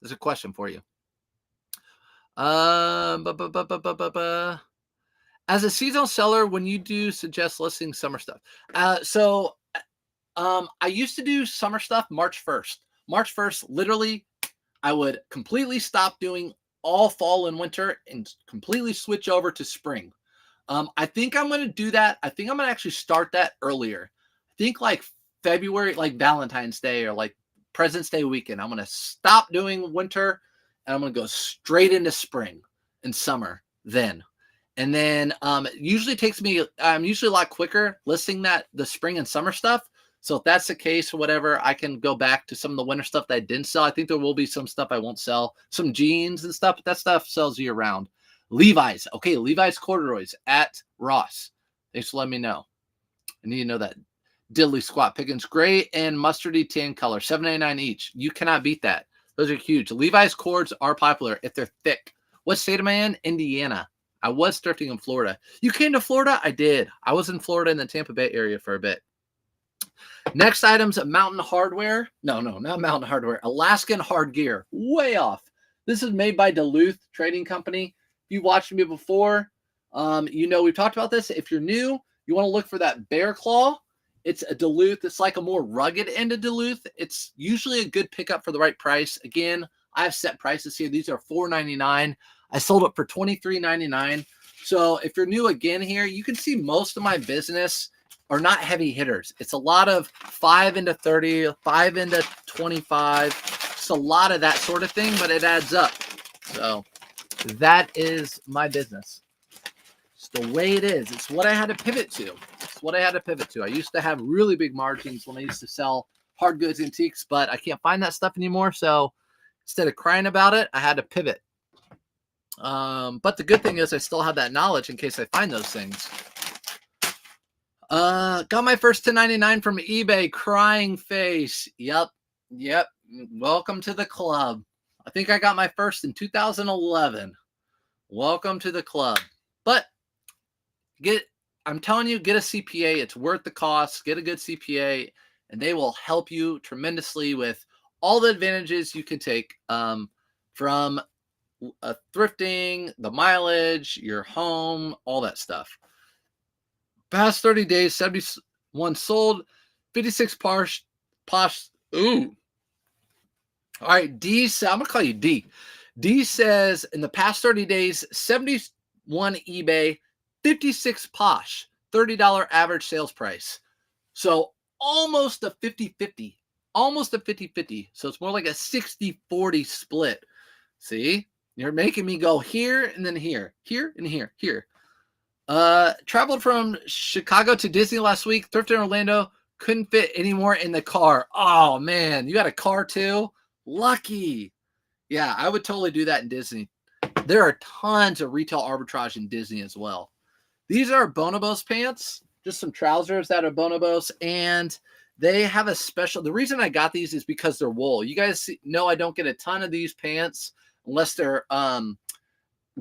There's a question for you. As a seasonal seller, when you do suggest listing summer stuff. I used to do summer stuff March 1st. March 1st, literally, I would completely stop doing all fall and winter and completely switch over to spring. I think I'm going to do that. I think I'm going to actually start that earlier. I think like February, like Valentine's Day or like President's Day weekend. I'm going to stop doing winter and I'm going to go straight into spring and summer then. And then it usually takes me, I'm usually a lot quicker listing the spring and summer stuff. So if that's the case or whatever, I can go back to some of the winter stuff that I didn't sell. I think there will be some stuff I won't sell, some jeans and stuff, but that stuff sells year round. Levi's. Okay, Levi's corduroys at Ross. Thanks for letting me know. I need to know that. Diddly Squat Pickens, gray and mustardy tan color, $7.99 each. You cannot beat that. Those are huge. Levi's cords are popular if they're thick. What state am I in? Indiana. I was thrifting in Florida. You came to Florida? I did. I was in Florida in the Tampa Bay area for a bit. Next item's Mountain Hardware. No, not Mountain Hardware. Alaskan Hard Gear. Way off. This is made by Duluth Trading Company. If you watched me before, you know we've talked about this. If you're new, you want to look for that bear claw. It's a Duluth. It's like a more rugged end of Duluth. It's usually a good pickup for the right price. Again, I have set prices here. These are $4.99. I sold it for $23.99. So if you're new again here, you can see most of my business are not heavy hitters. It's a lot of 5 into 30, 5 into 25. Just a lot of that sort of thing, but it adds up. So that is my business. It's the way it is. It's what I had to pivot to. I used to have really big margins when I used to sell hard goods antiques, but I can't find that stuff anymore. So instead of crying about it, I had to pivot. But the good thing is I still have that knowledge in case I find those things. Got my first 1099 from eBay. Crying face. Yep. Welcome to the club. I think I got my first in 2011. Welcome to the club. But I'm telling you, get a CPA. It's worth the cost. Get a good CPA, and they will help you tremendously with all the advantages you can take from thrifting, the mileage, your home, all that stuff. Past 30 days, 71 sold, 56 posh. Ooh. All right, D. I'm going to call you D. D says in the past 30 days, 71 eBay, 56 Posh, $30 average sales price. So almost a 50-50. Almost a 50-50. So it's more like a 60-40 split. See? You're making me go here and then here. Here and here. Here. Traveled from Chicago to Disney last week. Thrifted in Orlando. Couldn't fit anymore in the car. Oh, man. You got a car too? Lucky. Yeah, I would totally do that in Disney. There are tons of retail arbitrage in Disney as well. These are Bonobos pants, just some trousers that are Bonobos, and they have a special. The reason I got these is because they're wool. You guys know I don't get a ton of these pants unless they're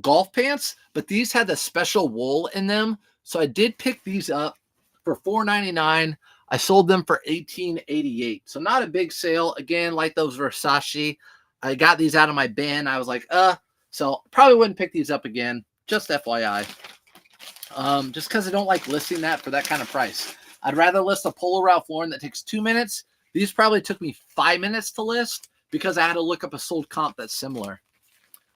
golf pants, but these had the special wool in them. So I did pick these up for $4.99. I sold them for $18.88. So not a big sale. Again, like those Versace. I got these out of my bin. I was like, so probably wouldn't pick these up again. Just FYI. Just because I don't like listing that for that kind of price. I'd rather list a Polo Ralph Lauren that takes 2 minutes. These probably took me 5 minutes to list because I had to look up a sold comp that's similar.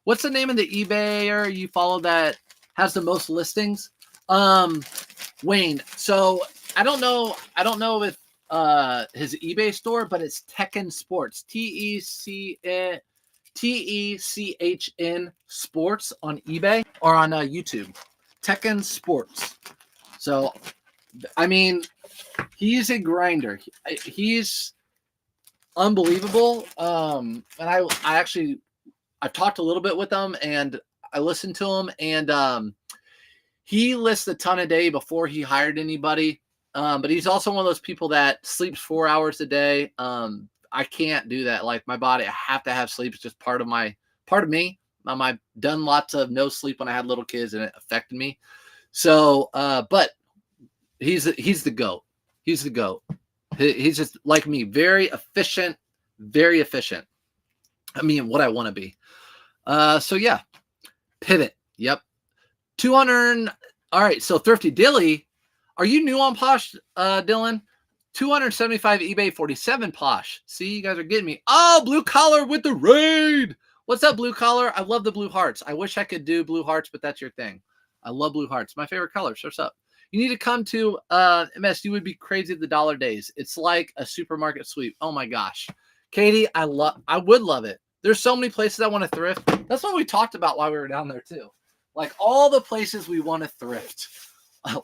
What's the name of the eBayer you follow that has the most listings? Wayne. So I don't know if his eBay store, but it's Tekken Sports. TECHN Sports on eBay or on YouTube. Tekken Sports. So, I mean, he's a grinder. He's unbelievable. And I've talked a little bit with him and I listened to him, and he lists a ton a day before he hired anybody. But he's also one of those people that sleeps 4 hours a day. I can't do that. Like my body, I have to have sleep. It's just part of me. I've done lots of no sleep when I had little kids and it affected me. So, but he's the GOAT. He's the GOAT. He's just like me, very efficient. I mean, what I want to be. So yeah, pivot. Yep. 200. All right. So Thrifty Dilly, are you new on Posh, Dylan? 275 eBay, 47 Posh. See, you guys are getting me. Oh, blue collar with the raid. What's up, blue collar? I love the blue hearts. I wish I could do blue hearts, but that's your thing. I love blue hearts. My favorite color. So what's up? You need to come to MS. You would be crazy at the dollar days. It's like a supermarket sweep. Oh my gosh. Katie, I would love it. There's so many places I want to thrift. That's what we talked about while we were down there too. Like all the places we want to thrift.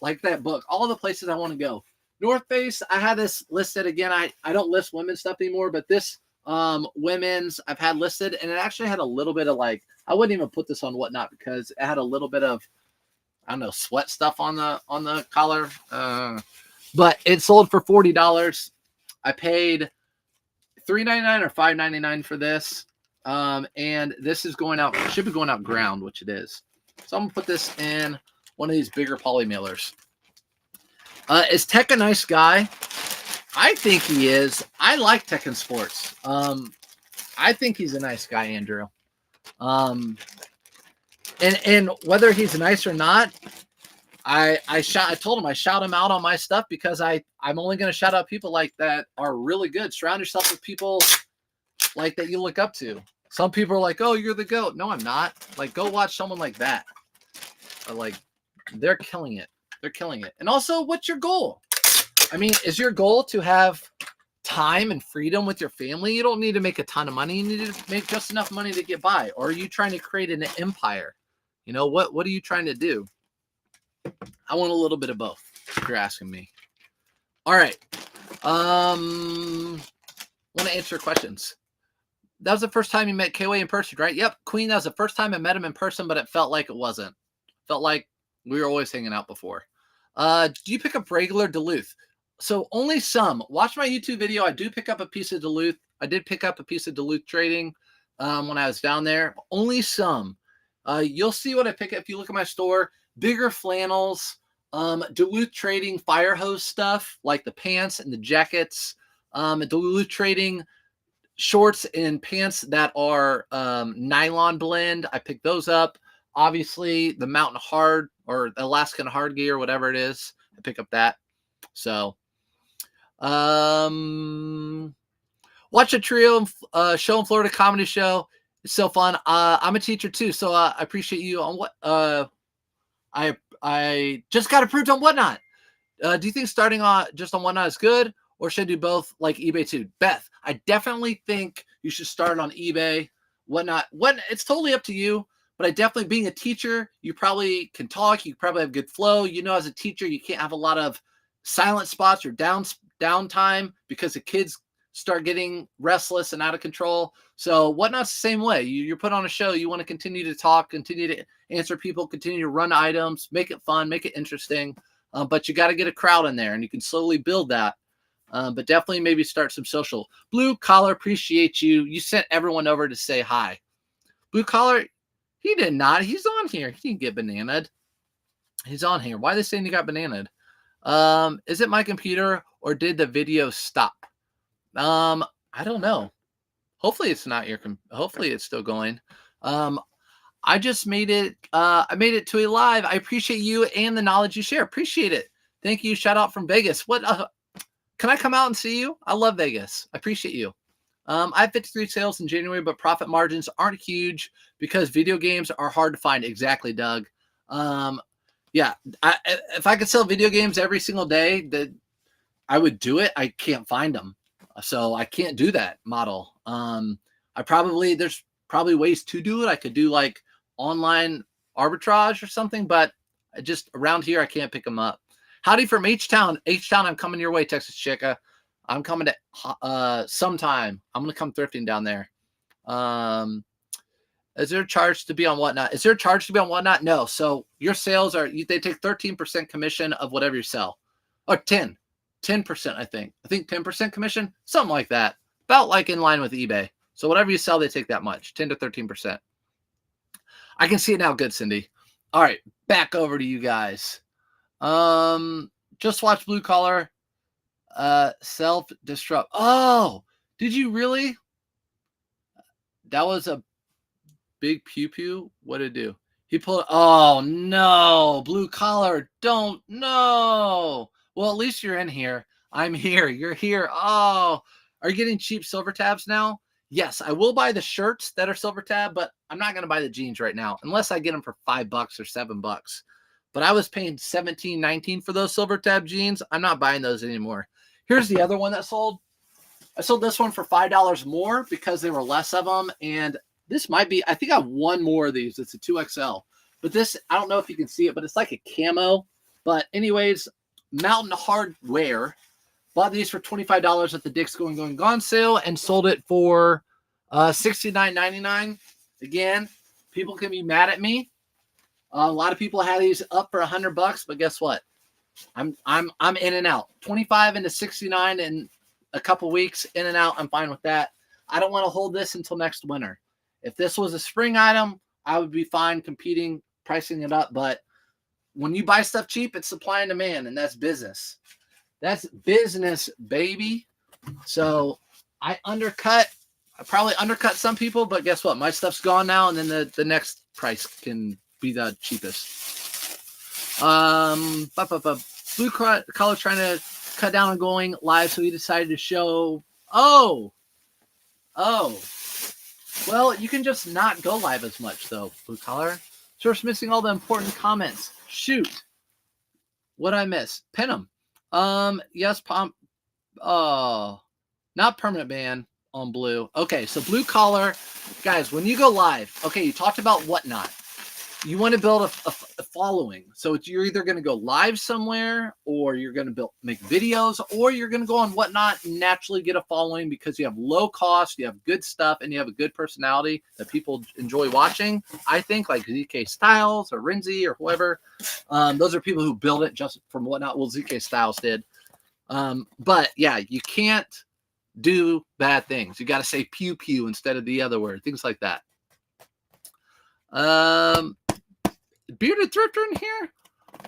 Like that book. All the places I want to go. North Face, I had this listed again. I don't list women's stuff anymore, but this women's I've had listed, and it actually had a little bit of like, I wouldn't even put this on Whatnot because it had a little bit of, I don't know, sweat stuff on the collar. But it sold for $40. I paid $3.99 or $5.99 for this. And this is going out, should be going out ground, which it is. So I'm gonna put this in one of these bigger poly mailers. Is Tech a nice guy? I think he is. I like Tekken Sports. I think he's a nice guy, Andrew. And whether he's nice or not, I told him I shout him out on my stuff because I'm only going to shout out people like that are really good. Surround yourself with people like that you look up to. Some people are like, oh, you're the GOAT. No, I'm not. Like, go watch someone like that. Like, they're killing it. They're killing it. And also, what's your goal? I mean, is your goal to have time and freedom with your family? You don't need to make a ton of money. You need to make just enough money to get by. Or are you trying to create an empire? You know, what are you trying to do? I want a little bit of both, if you're asking me. All right. I want to answer questions. That was the first time you met KW in person, right? Yep, Queen, that was the first time I met him in person, but it felt like it wasn't. Felt like we were always hanging out before. Do you pick up regular Duluth? So only some. Watch my YouTube video. I do pick up a piece of Duluth. I did pick up a piece of Duluth trading when I was down there. Only some. You'll see what I pick up if you look at my store. Bigger flannels, Duluth trading fire hose stuff like the pants and the jackets. Duluth trading shorts and pants that are nylon blend. I picked those up. Obviously, the Mountain Hard or Alaskan Hard Gear, whatever it is, I pick up that. So, watch a trio show in Florida comedy show. It's so fun. I'm a teacher too, so I appreciate you on what I just got approved on Whatnot. Do you think starting on just on Whatnot is good, or should I do both like eBay too? Beth, I definitely think you should start on eBay. Whatnot, it's totally up to you. But I definitely, being a teacher, you probably can talk. You probably have good flow. You know, as a teacher, you can't have a lot of silent spots or downtime because the kids start getting restless and out of control. So Whatnot's the same way. You're put on a show. You want to continue to talk, continue to answer people, continue to run items, make it fun, make it interesting. But you got to get a crowd in there, and you can slowly build that. But definitely maybe start some social. Blue Collar, appreciate you. You sent everyone over to say hi. Blue Collar, he did not. He's on here. He didn't get bananaed. He's on here. Why are they saying he got bananaed? Is it my computer or did the video stop? I don't know. Hopefully it's not your. Hopefully it's still going. I just made it. I made it to a live. I appreciate you and the knowledge you share. Appreciate it. Thank you. Shout out from Vegas. What? Can I come out and see you? I love Vegas. I appreciate you. I have 53 sales in January, but profit margins aren't huge because video games are hard to find. Exactly, Doug. Yeah, if I could sell video games every single day, I would do it. I can't find them, so I can't do that model. There's probably ways to do it. I could do like online arbitrage or something, but just around here, I can't pick them up. Howdy from H-Town. H-Town, I'm coming your way, Texas Chica. I'm coming to sometime. I'm going to come thrifting down there. Is there a charge to be on Whatnot? Is there a charge to be on Whatnot? No. So your sales they take 13% commission of whatever you sell. Or 10%, I think. I think 10% commission, something like that. About like in line with eBay. So whatever you sell, they take that much, 10 to 13%. I can see it now. Good, Cindy. All right, back over to you guys. Just watch Blue Collar. Self-destruct. Oh, did you really? That was a big pew-pew. What did it do? He pulled. Oh, no. Blue Collar. Don't. No. Well, at least you're in here. I'm here. You're here. Oh, are you getting cheap silver tabs now? Yes, I will buy the shirts that are silver tab, but I'm not going to buy the jeans right now unless I get them for $5 or $7. But I was paying $17, $19 for those silver tab jeans. I'm not buying those anymore. Here's the other one that sold. I sold this one for $5 more because there were less of them. And this might be, I think I have one more of these. It's a 2XL. But this, I don't know if you can see it, but it's like a camo. But anyways, Mountain Hardware bought these for $25 at the Dick's Going Gone sale and sold it for $69.99. Again, people can be mad at me. A lot of people had these up for $100, but guess what? I'm in and out. 25 into 69 in a couple weeks, in and out. I'm fine with that. I don't want to hold this until next winter. If this was a spring item, I would be fine competing, pricing it up. But when you buy stuff cheap, it's supply and demand, and that's business. That's business, baby. So I probably undercut some people, but guess what? My stuff's gone now, and then the next price can be the cheapest. Blue Collar trying to cut down on going live, so he decided to show. Oh, well, you can just not go live as much though. Blue Collar, source missing all the important comments. Shoot, what I miss? Pin them. Yes, Pomp. Oh, not permanent ban on Blue. Okay, so Blue Collar, guys, when you go live, okay, you talked about Whatnot. you want to build a following. So you're either going to go live somewhere, or you're going to make videos, or you're going to go on Whatnot and naturally get a following because you have low cost, you have good stuff, and you have a good personality that people enjoy watching. I think like ZK Styles or Renzi or whoever, those are people who build it just from Whatnot. Well, ZK Styles did. But yeah, you can't do bad things. You got to say pew pew instead of the other word, things like that. Bearded Thrifter in here?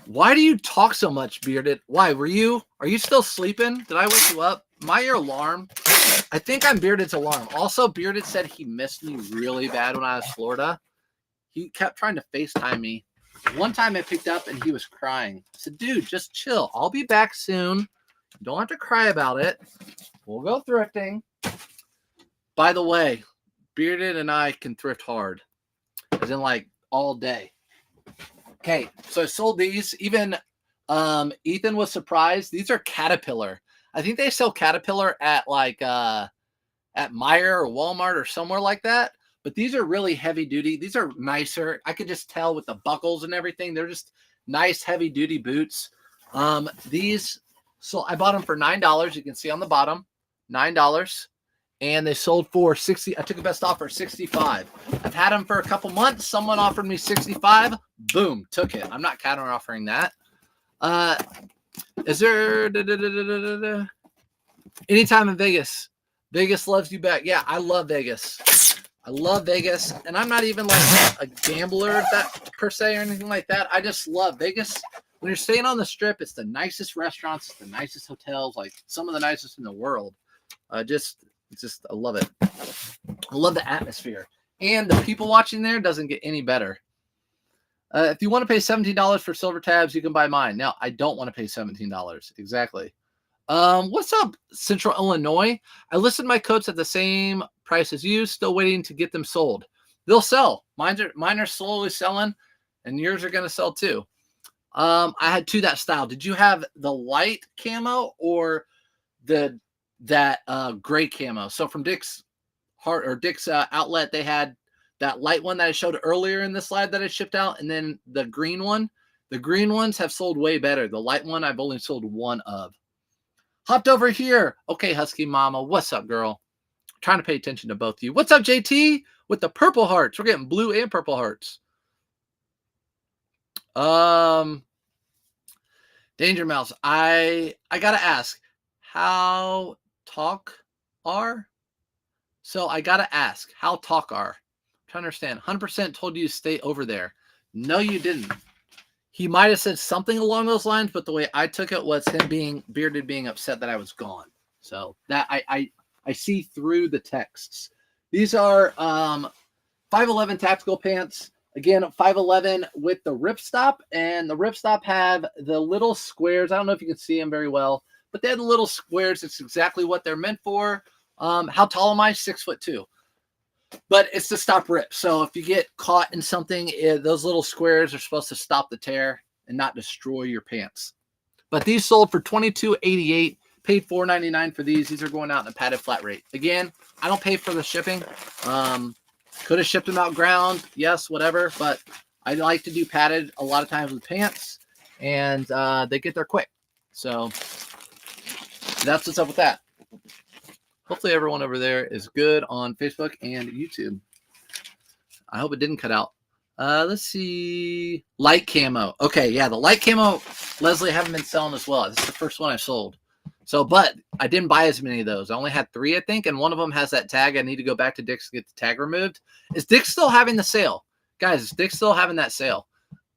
Why do you talk so much, Bearded? Why? Are you still sleeping? Did I wake you up? Am I your alarm? I think I'm Bearded's alarm. Also, Bearded said he missed me really bad when I was in Florida. He kept trying to FaceTime me. One time I picked up and he was crying. I said, dude, just chill. I'll be back soon. You don't have to cry about it. We'll go thrifting. By the way, Bearded and I can thrift hard. As in like all day. Okay, so I sold these. Even Ethan was surprised. These are Caterpillar. I think they sell Caterpillar at like at Meijer or Walmart or somewhere like that. But these are really heavy duty. These are nicer. I could just tell with the buckles and everything. They're just nice heavy duty boots. These, so I bought them for $9. You can see on the bottom, $9. And they sold for 60. I took a best offer, 65. I've had them for a couple months. Someone offered me 65. Boom, took it. I'm not counter offering that. Is there anytime in Vegas? Vegas loves you back. Yeah, I love Vegas. I love Vegas, and I'm not even like a gambler that per se or anything like that. I just love Vegas. When you're staying on the Strip, it's the nicest restaurants, it's the nicest hotels, like some of the nicest in the world. I love it. I love the atmosphere. And the people watching there doesn't get any better. If you want to pay $17 for silver tabs, you can buy mine. Now, I don't want to pay $17. Exactly. What's up, Central Illinois? I listed my coats at the same price as you, still waiting to get them sold. They'll sell. Mine are slowly selling, and yours are going to sell too. I had two that style. Did you have the light camo or that gray camo? So from Dick's outlet, they had that light one that I showed earlier in the slide that I shipped out, and then the green one. The green ones have sold way better. The light one I've only sold one of. Hopped over here. Okay, Husky Mama, what's up, girl? Trying to pay attention to both of you. What's up, JT? With the purple hearts. We're getting blue and purple hearts. Danger Mouse, I gotta ask, how talk are? So I gotta ask, how talk are? I'm trying to understand. 100% told you to stay over there. No, you didn't. He might have said something along those lines, but the way I took it was him bearded being upset that I was gone. So that I see through the texts. These are 511 tactical pants. Again, 511 with the ripstop, and the ripstop have the little squares. I don't know if you can see them very well, but they have the little squares. It's exactly what they're meant for. How tall am I? 6'2". But it's to stop rips. So if you get caught in something, those little squares are supposed to stop the tear and not destroy your pants. But these sold for $22.88. Paid $4.99 for these. These are going out in a padded flat rate. Again, I don't pay for the shipping. Could have shipped them out ground, yes, whatever. But I like to do padded a lot of times with pants, and they get there quick. So that's what's up with that. Hopefully everyone over there is good on Facebook and YouTube. I hope it didn't cut out. Let's see. Light camo. Okay, yeah, the light camo, Leslie, I haven't been selling as well. This is the first one I sold. So, but I didn't buy as many of those. I only had 3, I think, and one of them has that tag. I need to go back to Dick's to get the tag removed. Is Dick's still having the sale? Guys, is Dick's still having that sale?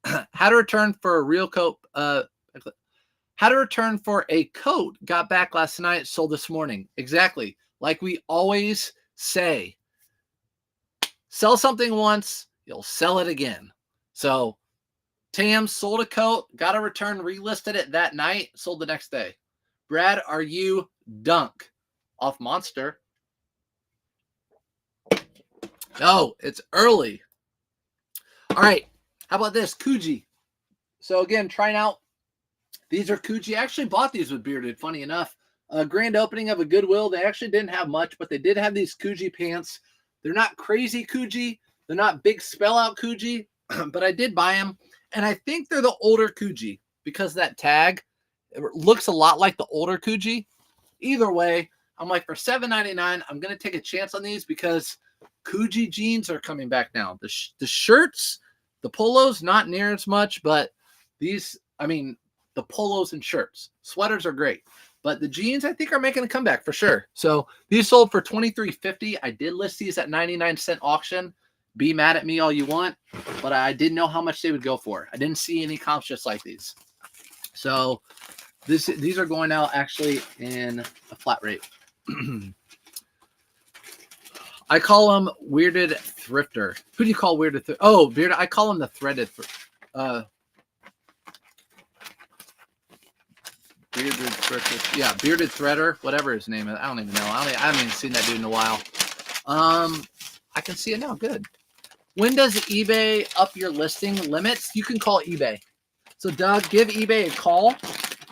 How to return for a real coat. How to return for a coat. Got back last night, sold this morning. Exactly. Like we always say, sell something once, you'll sell it again. So, Tam sold a coat, got a return, relisted it that night, sold the next day. Brad, are you dunk off Monster? No, it's early. All right. How about this? Kuji. So again, trying out. These are Kuji. I actually bought these with Bearded, funny enough. A grand opening of a Goodwill. They actually didn't have much, but they did have these Kuji pants. They're not crazy Kuji. They're not big spell out Kuji. but I did buy them, and I think they're the older Kuji because that tag, it looks a lot like the older Kuji. Either way, I'm like, for $7.99, I'm going to take a chance on these because Kuji jeans are coming back now. The shirts, the polos, not near as much, but these, I mean, the polos and shirts, sweaters are great, but the jeans I think are making a comeback for sure. So these sold for $23.50. I did list these at 99-cent auction. Be mad at me all you want, but I didn't know how much they would go for. I didn't see any comps just like these. So these are going out actually in a flat rate. I call them weirded thrifter. Who do you call weirded? Oh, bearded. I call them the threaded. Bearded thrifter. Yeah, bearded threader. Whatever his name is. I don't even know. I haven't even seen that dude in a while. I can see it now. Good. When does eBay up your listing limits? You can call eBay. So Doug, give eBay a call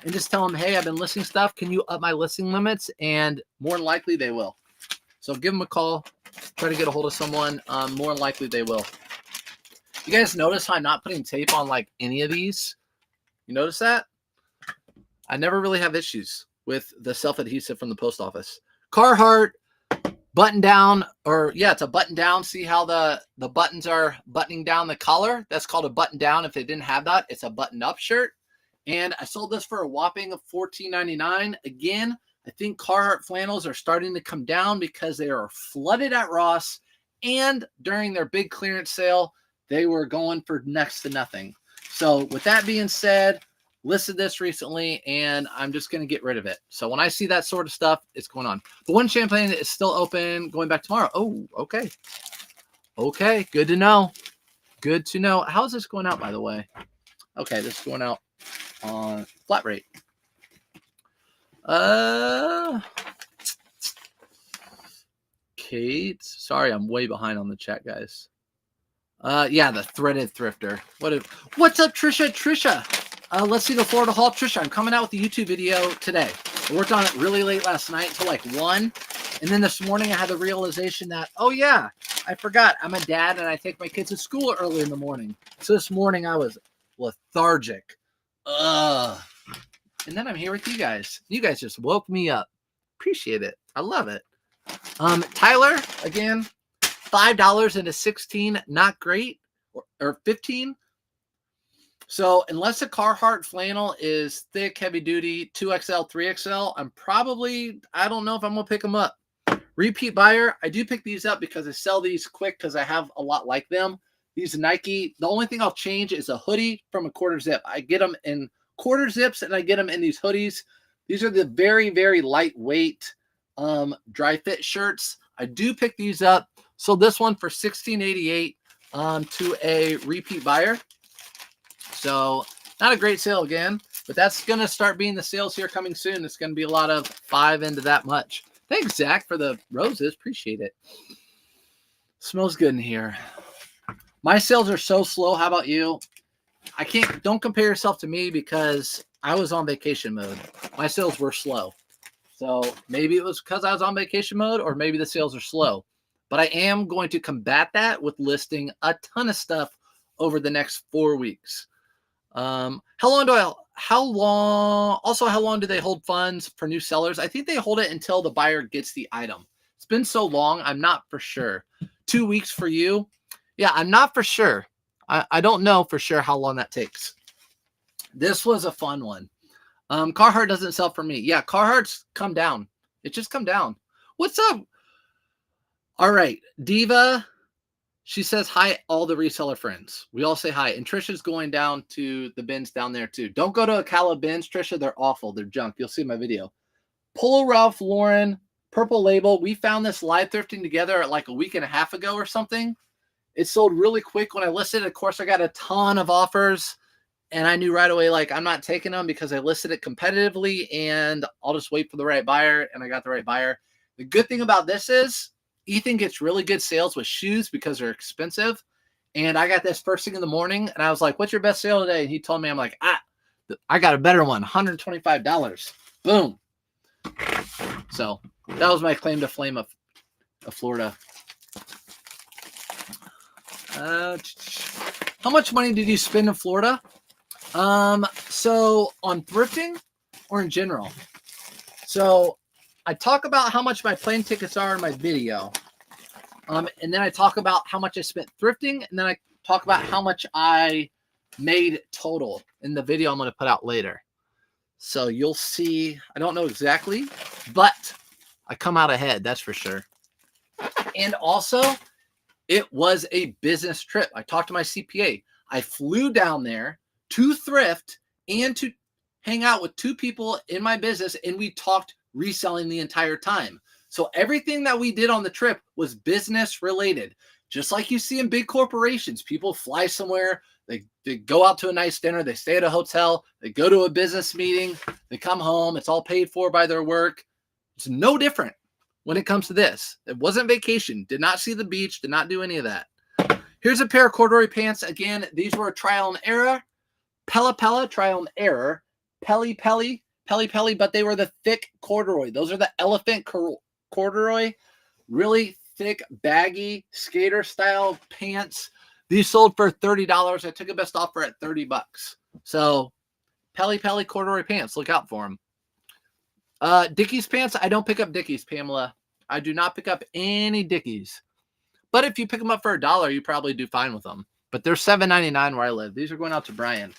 and just tell them, hey, I've been listing stuff. Can you up my listing limits? And more than likely they will. So give them a call. Try to get a hold of someone. More than likely they will. You guys notice how I'm not putting tape on like any of these? You notice that? I never really have issues with the self-adhesive from the post office. Carhartt button down, or yeah, it's a button down. See how the buttons are buttoning down the collar? That's called a button down. If they didn't have that, it's a button up shirt. And I sold this for a whopping of $14.99. Again, I think Carhartt flannels are starting to come down because they are flooded at Ross, and during their big clearance sale, they were going for next to nothing. So with that being said, listed this recently, and I'm just going to get rid of it. So when I see that sort of stuff, it's going on. The one Champlain is still open, going back tomorrow. Oh, okay. Okay, good to know. Good to know. How is this going out, by the way? Okay, this is going out on flat rate. Kate, sorry, I'm way behind on the chat, guys. Yeah, the threaded thrifter. What's up, Trisha? Let's see the Florida haul. Trisha, I'm coming out with the YouTube video today. I worked on it really late last night till like 1. And then this morning I had the realization that, oh yeah, I forgot. I'm a dad and I take my kids to school early in the morning. So this morning I was lethargic. And then I'm here with you guys. You guys just woke me up. Appreciate it. I love it. Tyler, again, $5 into 16, not great, or 15. So unless a Carhartt flannel is thick, heavy duty, 2XL, 3XL, I don't know if I'm going to pick them up. Repeat buyer, I do pick these up because I sell these quick because I have a lot like them. These Nike, the only thing I'll change is a hoodie from a quarter zip. I get them in quarter zips and I get them in these hoodies. These are the very, very lightweight dry fit shirts. I do pick these up. So this one for $16.88 to a repeat buyer. So not a great sale again, but that's going to start being the sales here coming soon. It's going to be a lot of 5 into that much. Thanks, Zach, for the roses. Appreciate it. Smells good in here. My sales are so slow. How about you? Don't compare yourself to me because I was on vacation mode. My sales were slow. So maybe it was because I was on vacation mode, or maybe the sales are slow. But I am going to combat that with listing a ton of stuff over the next 4 weeks. How long do they hold funds for new sellers? I think they hold it until the buyer gets the item. It's been so long, I'm not for sure. 2 weeks for you? Yeah, I'm not for sure. I don't know for sure how long that takes. This was a fun one. Carhartt doesn't sell for me. Yeah, Carhartt's come down. It just come down. What's up? All right, Diva. She says hi, all the reseller friends. We all say hi. And Trisha's going down to the bins down there too. Don't go to Ocala bins, Trisha. They're awful. They're junk. You'll see my video. Polo Ralph Lauren, Purple Label. We found this live thrifting together like a week and a half ago or something. It sold really quick when I listed it. Of course, I got a ton of offers. And I knew right away, like, I'm not taking them because I listed it competitively and I'll just wait for the right buyer. And I got the right buyer. The good thing about this is Ethan gets really good sales with shoes because they're expensive. And I got this first thing in the morning and I was like, what's your best sale today? And he told me, I'm like, I got a better one, $125. Boom. So that was my claim to fame of Florida. How much money did you spend in Florida? So on thrifting or in general? So I talk about how much my plane tickets are in my video. And then I talk about how much I spent thrifting, and then I talk about how much I made total in the video I'm going to put out later. So you'll see, I don't know exactly, but I come out ahead, that's for sure. And also, it was a business trip. I talked to my CPA. I flew down there to thrift and to hang out with 2 people in my business, and we talked reselling the entire time. So everything that we did on the trip was business related. Just like you see in big corporations, people fly somewhere, they go out to a nice dinner, they stay at a hotel, they go to a business meeting, they come home, it's all paid for by their work. It's no different when it comes to this. It wasn't vacation, did not see the beach, did not do any of that. Here's a pair of corduroy pants. Again, these were a trial and error. Pella, trial and error. Pelly, but they were the thick corduroy. Those are the elephant corduroy, really thick, baggy, skater style pants. These sold for $30. I took a best offer at $30. So Pelly corduroy pants, look out for them. Dickies pants, I don't pick up Dickies, Pamela. I do not pick up any Dickies. But if you pick them up for $1, you probably do fine with them. But they're $7.99 where I live. These are going out to Brian.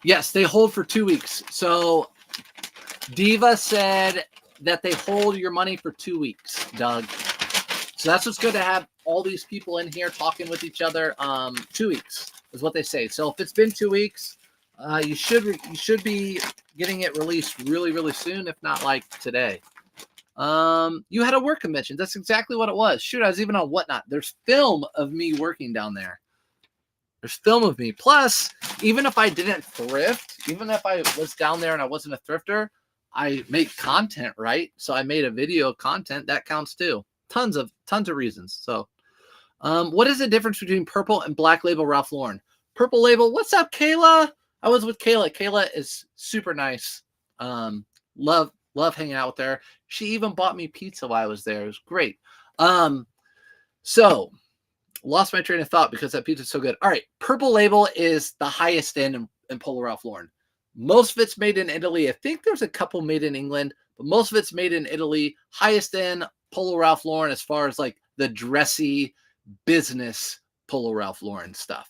Yes, they hold for 2 weeks. So Diva said that they hold your money for 2 weeks, Doug. So that's what's good to have all these people in here talking with each other. 2 weeks is what they say. So if it's been 2 weeks, you should be getting it released really, really soon, if not like today. You had a work convention. That's exactly what it was. Shoot, I was even on Whatnot. There's film of me working down there. There's film of me. Plus, even if I didn't thrift, even if I was down there and I wasn't a thrifter, I make content, right? So I made a video content that counts too. Tons of reasons. So, what is the difference between purple and black label Ralph Lauren? Purple label. What's up, Kayla? I was with Kayla. Kayla is super nice. Love hanging out with her. She even bought me pizza while I was there. It was great. So lost my train of thought because that pizza is so good. All right. Purple label is the highest end in Polo Ralph Lauren. Most of it's made in Italy. I think there's a couple made in England, but most of it's made in Italy. Highest end Polo Ralph Lauren as far as like the dressy business Polo Ralph Lauren stuff.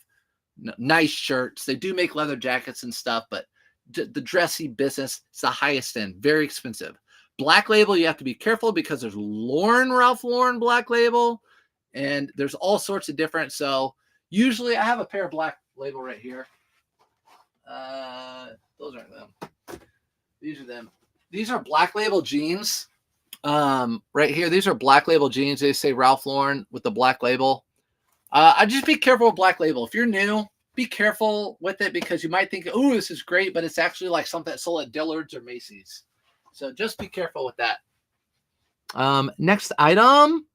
Nice shirts. They do make leather jackets and stuff, but the dressy business is the highest end. Very expensive. Black label, you have to be careful because there's Ralph Lauren black label, and there's all sorts of different. So usually I have a pair of black label right here. Those aren't them. These are them. These are black label jeans. Right here, these are black label jeans. They say Ralph Lauren with the black label. I just be careful with black label. If you're new, be careful with it because you might think, oh, this is great, but it's actually like something that sold at Dillard's or Macy's. So just be careful with that. Next item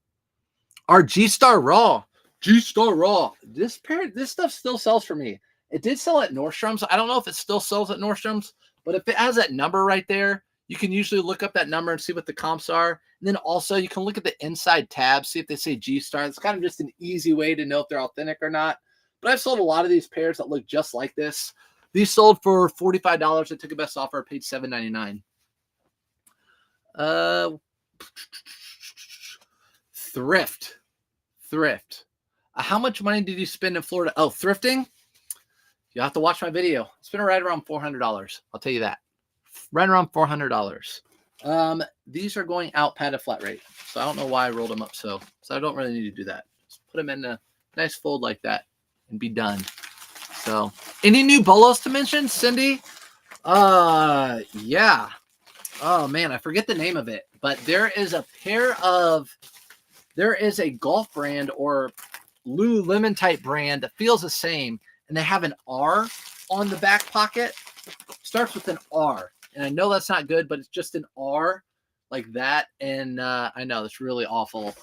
are G-Star Raw. G-Star Raw. This stuff still sells for me. It did sell at Nordstrom's. I don't know if it still sells at Nordstrom's, but if it has that number right there, you can usually look up that number and see what the comps are. And then also you can look at the inside tab, see if they say G-Star. It's kind of just an easy way to know if they're authentic or not. But I've sold a lot of these pairs that look just like this. These sold for $45. I took a best offer. I paid $7.99. Thrift. How much money did you spend in Florida? Oh, thrifting? You have to watch my video. It's been right around $400. I'll tell you that. Right around $400. These are going out padded flat rate. So I don't know why I rolled them up so I don't really need to do that. Just put them in a nice fold like that and be done. So any new bolos to mention, Cindy? Yeah. Oh man, I forget the name of it, but there is a golf brand or Lululemon type brand that feels the same, and they have an R on the back pocket. Starts with an R, and I know that's not good, but it's just an R like that, and I know that's really awful,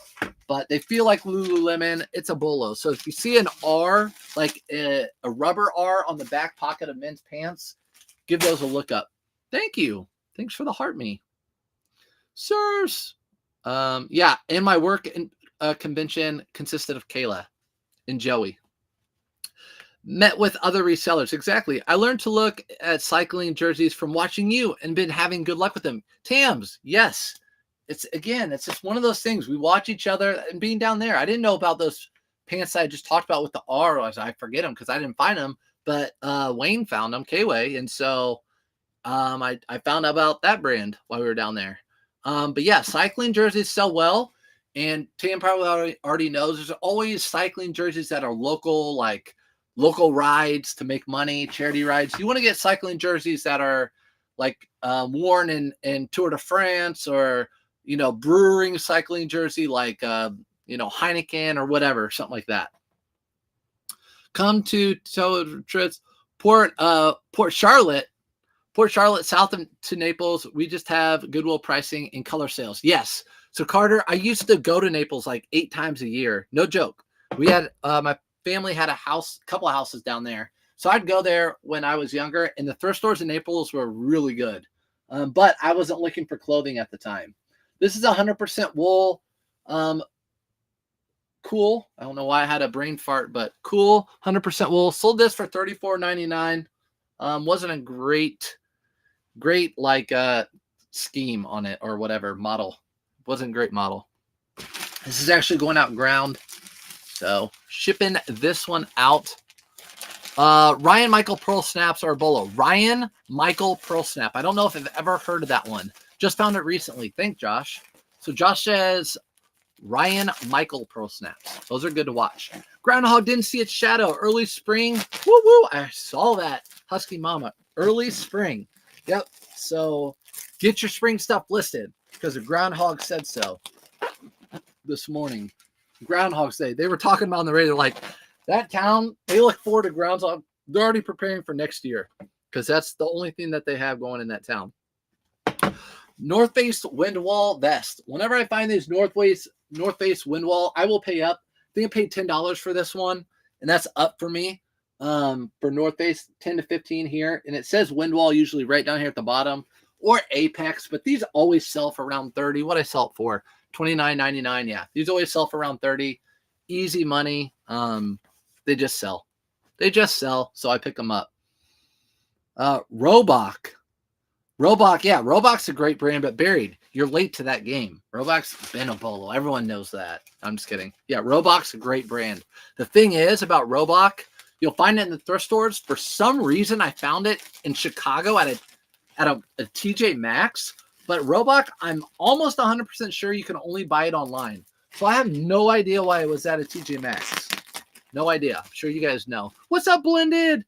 but they feel like Lululemon. It's a bolo. So if you see an R, like a rubber R on the back pocket of men's pants, give those a look up. Thank you. Thanks for the heart me. Sirs. Yeah, in my work convention consisted of Kayla and Joey. Met with other resellers. Exactly. I learned to look at cycling jerseys from watching you and been having good luck with them. Tams, yes. It's just one of those things. We watch each other and being down there. I didn't know about those pants I just talked about with the R. I forget them because I didn't find them, but Wayne found them, K-Way. And so I found out about that brand while we were down there. But yeah, cycling jerseys sell well. And Tam probably already knows there's always cycling jerseys that are local, like local rides to make money, charity rides. You want to get cycling jerseys that are like worn in Tour de France or, brewing cycling jersey like, Heineken or whatever, something like that. Come to Port Charlotte, south to Naples. We just have Goodwill pricing and color sales. Yes. So Carter, I used to go to Naples like 8 times a year. No joke. We had my family had a couple of houses down there. So I'd go there when I was younger, and the thrift stores in Naples were really good. But I wasn't looking for clothing at the time. This is 100% wool. Cool. I don't know why I had a brain fart, but cool. 100% wool. Sold this for $34.99. Wasn't a great like scheme on it or whatever model. Wasn't a great model. This is actually going out ground. So shipping this one out. Ryan Michael Pearl Snaps or Bolo. Ryan Michael Pearl Snap. I don't know if I've ever heard of that one. Just found it recently. Thank Josh. So Josh says Ryan Michael Pearl Snaps. Those are good to watch. Groundhog didn't see its shadow. Early spring. Woo woo. I saw that. Husky Mama. Early spring. Yep. So get your spring stuff listed because the Groundhog said so this morning. Groundhog's Day. They were talking about on the radio, like that town, they look forward to Groundhog. They're already preparing for next year because that's the only thing that they have going in that town. North Face wind wall vest. Whenever I find these North Face wind wall, I will pay up. I think I paid $10 for this one, and that's up for me. For North Face, 10 to 15 here, and it says wind wall usually right down here at the bottom, or Apex, but these always sell for around 30. What I sell it for? $29.99. Yeah, these always sell for around 30. Easy money. They just sell. So I pick them up. Robach. Yeah, Robach's a great brand, but buried. You're late to that game. Robach's been a bolo. Everyone knows that. I'm just kidding. Yeah, Robach's a great brand. The thing is about Robach, you'll find it in the thrift stores. For some reason, I found it in Chicago at a TJ Maxx. But Robach, I'm almost 100% sure you can only buy it online. So I have no idea why it was at a TJ Maxx. No idea. I'm sure you guys know. What's up, Blended?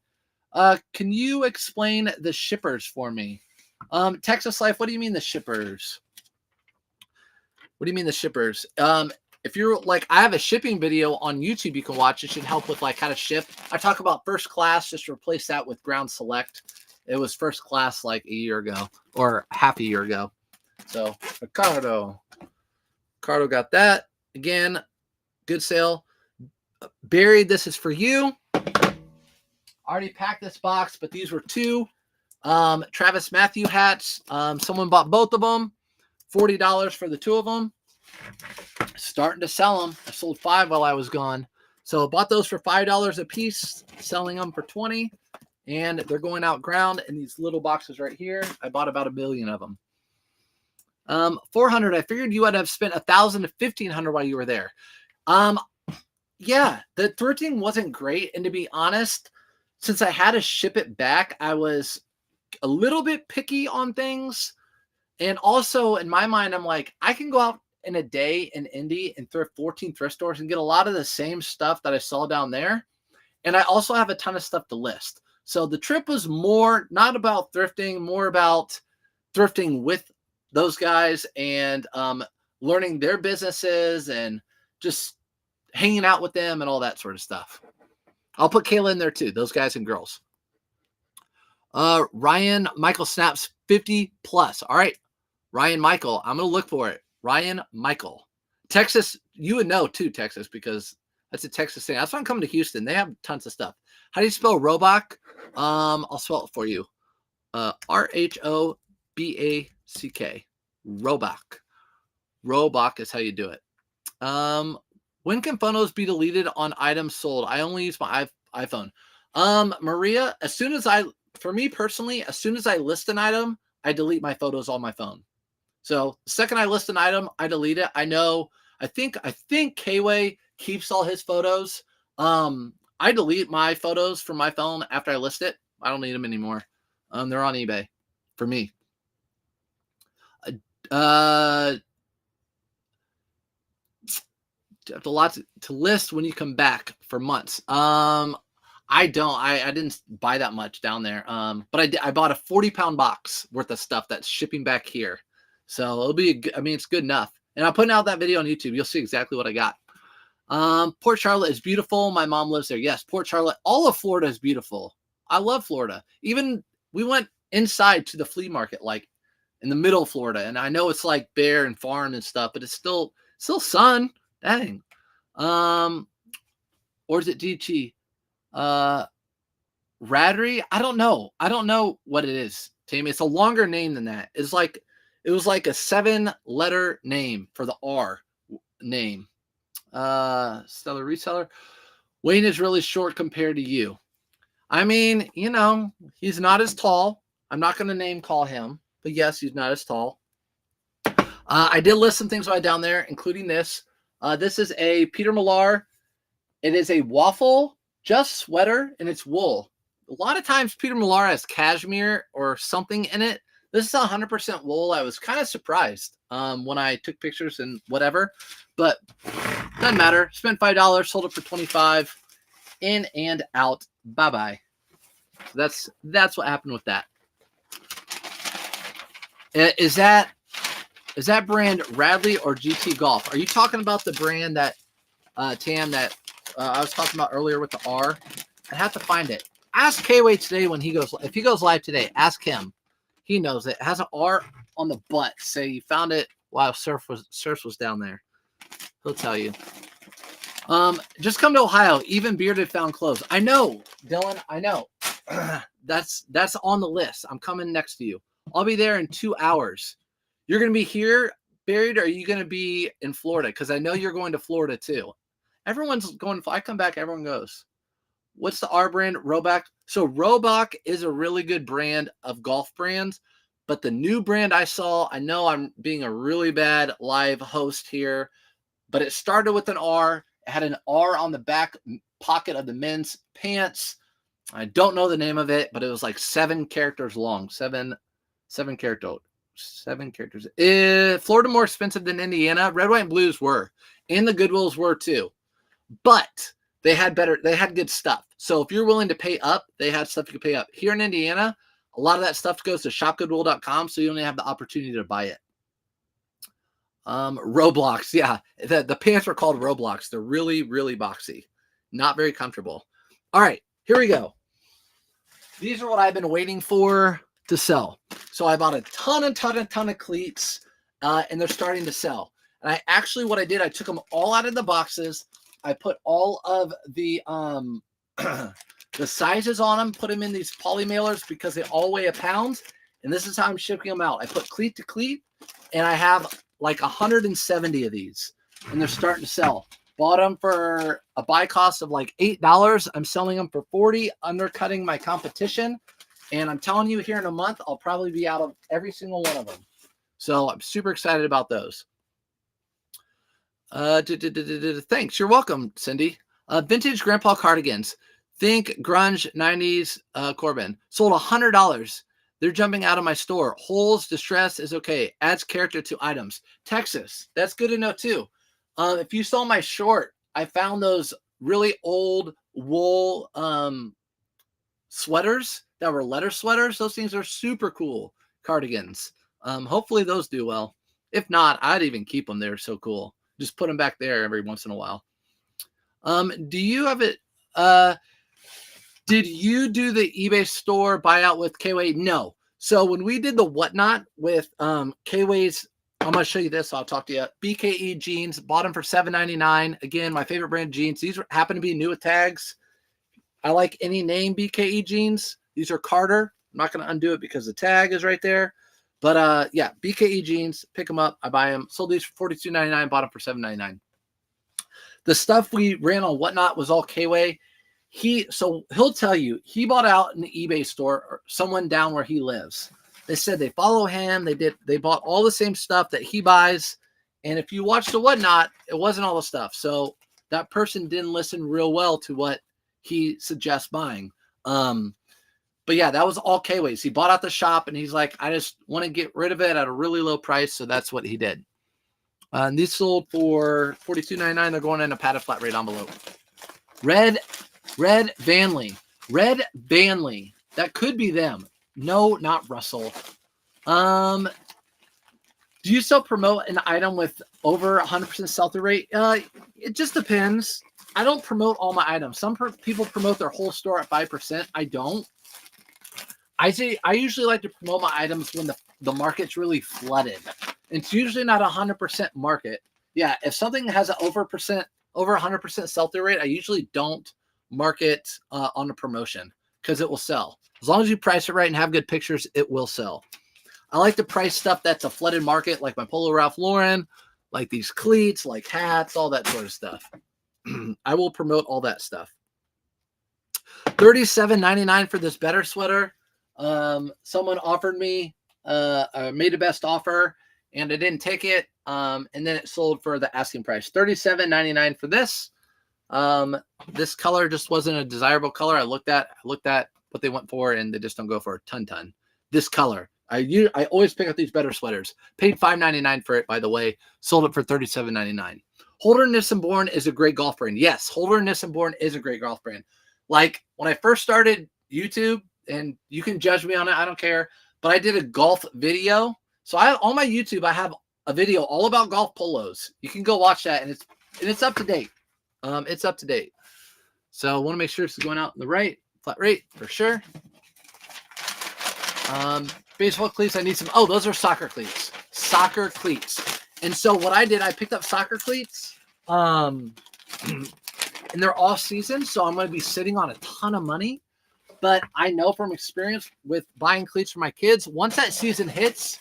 Can you explain the shippers for me? Texas Life, what do you mean the shippers? What do you mean the shippers? If you're like, I have a shipping video on YouTube you can watch. It should help with like how to ship. I talk about first class, just replace that with ground select. It was first class like a year ago or half a year ago. So Ricardo got that. Again, good sale. Buried, this is for you. Already packed this box, but these were 2 Travis Matthew hats. Someone bought both of them. $40 for the 2 of them. Starting to sell them. I sold 5 while I was gone. So bought those for $5 a piece, selling them for $20. And they're going out ground in these little boxes right here. I bought about 1 million of them. 400. I figured you would have spent 1,000 to 1,500 while you were there. Yeah, the thrifting wasn't great. And to be honest, since I had to ship it back, I was a little bit picky on things. And also in my mind, I'm like, I can go out in a day in Indy and thrift 14 thrift stores and get a lot of the same stuff that I saw down there. And I also have a ton of stuff to list. So the trip was more not about thrifting, more about thrifting with those guys and learning their businesses and just hanging out with them and all that sort of stuff. I'll put Kayla in there too, those guys and girls. Ryan Michael snaps 50 plus. All right, Ryan Michael, I'm going to look for it. Ryan Michael. Texas, you would know too, Texas, because that's a Texas thing. That's why I'm coming to Houston. They have tons of stuff. How do you spell Robach? I'll spell it for you. Rhoback. Robach. Robach is how you do it. When can photos be deleted on items sold? I only use my iPhone. Maria, for me personally, as soon as I list an item, I delete my photos on my phone. So the second I list an item, I delete it. I think Kway keeps all his photos. I delete my photos from my phone after I list it. I don't need them anymore. They're on eBay for me. Have a lot to list when you come back for months. I didn't buy that much down there. But I bought a 40-pound box worth of stuff that's shipping back here. So it'll be, it's good enough. And I'm putting out that video on YouTube. You'll see exactly what I got. Port Charlotte is beautiful. My mom lives there. Yes, Port Charlotte. All of Florida is beautiful. I love Florida. Even we went inside to the flea market, like in the middle of Florida. And I know it's like bare and farm and stuff, but it's still sun. Dang. Or is it DT? Radry? I don't know. I don't know what it is, Tammy. It's a longer name than that. It was like a 7-letter name for the R name. Stellar Reseller. Wayne is really short compared to you. I mean, he's not as tall. I'm not going to name call him, but yes, he's not as tall. I did list some things while down there, including this. This is a Peter Millar. It is a waffle just sweater, and it's wool. A lot of times Peter Millar has cashmere or something in it. This is 100% wool. I was kind of surprised when I took pictures and whatever, but doesn't matter. Spent $5, sold it for $25. In and out. Bye-bye. So that's what happened with that. Is that brand Radley or GT Golf? Are you talking about the brand that Tam that I was talking about earlier with the R? I have to find it. Ask Kway today if he goes live today. Ask him. He knows it. It has an R on the butt. Say you found it while Surf was down there. He'll tell you. Just come to Ohio. Even bearded found clothes. I know, Dylan. I know. That's on the list. I'm coming next to you. I'll be there in 2 hours. You're gonna be here, buried, or are you gonna be in Florida? Because I know you're going to Florida too. Everyone's going. I come back. Everyone goes. What's the R brand? Roebuck. So Roebuck is a really good brand of golf brands, but the new brand I saw, I know I'm being a really bad live host here, but it started with an R. It had an R on the back pocket of the men's pants. I don't know the name of it, but it was like 7 characters long. Seven characters. Florida more expensive than Indiana? Red, white, and blues were. And the Goodwills were too. But they had good stuff. So if you're willing to pay up, they had stuff you could pay up. Here in Indiana, a lot of that stuff goes to shopgoodwill.com, so you only have the opportunity to buy it. Roblox, yeah. The pants were called Roblox. They're really, really boxy. Not very comfortable. All right, here we go. These are what I've been waiting for to sell. So I bought a ton of cleats, and they're starting to sell. And what I did, I took them all out of the boxes. I put all of the the sizes on them, put them in these poly mailers because they all weigh a pound. And this is how I'm shipping them out. I put cleat to cleat, and I have like 170 of these, and they're starting to sell. Bought them for a buy cost of like $8. I'm selling them for $40, undercutting my competition. And I'm telling you, here in a month, I'll probably be out of every single one of them. So I'm super excited about those. Thanks. You're welcome, Cindy. Vintage grandpa cardigans. Think grunge 90s Corbin. Sold $100. They're jumping out of my store. Holes, distress is okay. Adds character to items. Texas. That's good to know too. If you saw my short, I found those really old wool sweaters that were letter sweaters. Those things are super cool. Cardigans. Hopefully those do well. If not, I'd even keep them. They're so cool. Just put them back there every once in a while. Do you have it? Did you do the eBay store buyout with Kway? No. So when we did the whatnot with Kway's, I'm going to show you this. I'll talk to you. BKE jeans, bought them for $7.99. Again, my favorite brand jeans. These happen to be new with tags. I like any name BKE jeans. These are Carter. I'm not going to undo it because the tag is right there. But yeah, BKE jeans, pick them up. I buy them. Sold these for $42.99, bought them for $7.99. The stuff we ran on Whatnot was all K-Way. He'll tell you he bought out an eBay store, or someone down where he lives. They said they follow him. They bought all the same stuff that he buys. And if you watch the Whatnot, it wasn't all the stuff. So that person didn't listen real well to what he suggests buying. But yeah, that was all K-Ways. He bought out the shop and he's like, I just want to get rid of it at a really low price. So that's what he did. And these sold for $42.99. They're going in a padded flat rate envelope. Red Vanley. Red Vanley. That could be them. No, not Russell. Do you still promote an item with over 100% sell-through rate? It just depends. I don't promote all my items. Some people promote their whole store at 5%. I don't. I usually like to promote my items when the market's really flooded. It's usually not 100% market. Yeah, if something has an over 100% sell-through rate, I usually don't market on a promotion because it will sell. As long as you price it right and have good pictures, it will sell. I like to price stuff that's a flooded market, like my Polo Ralph Lauren, like these cleats, like hats, all that sort of stuff. I will promote all that stuff. $37.99 for this Better sweater. Someone offered me, made a best offer, and I didn't take it. And then it sold for the asking price. $37.99 for this. This color just wasn't a desirable color. I looked at what they went for, and they just don't go for a ton. This color. I always pick up these Better sweaters. Paid $5.99 for it, by the way. Sold it for $37.99. Holder Nissenborn is a great golf brand. Yes, Holder Nissenborn is a great golf brand. Like when I first started YouTube, and you can judge me on it, I don't care, but I did a golf video. So on my YouTube, I have a video all about golf polos. You can go watch that, and it's up to date. It's up to date. So I want to make sure it's going out in the right flat rate for sure. Baseball cleats, I need some. Oh, those are soccer cleats. Soccer cleats. And so what I did, I picked up soccer cleats. And they're off season, so I'm going to be sitting on a ton of money. But I know from experience with buying cleats for my kids, once that season hits,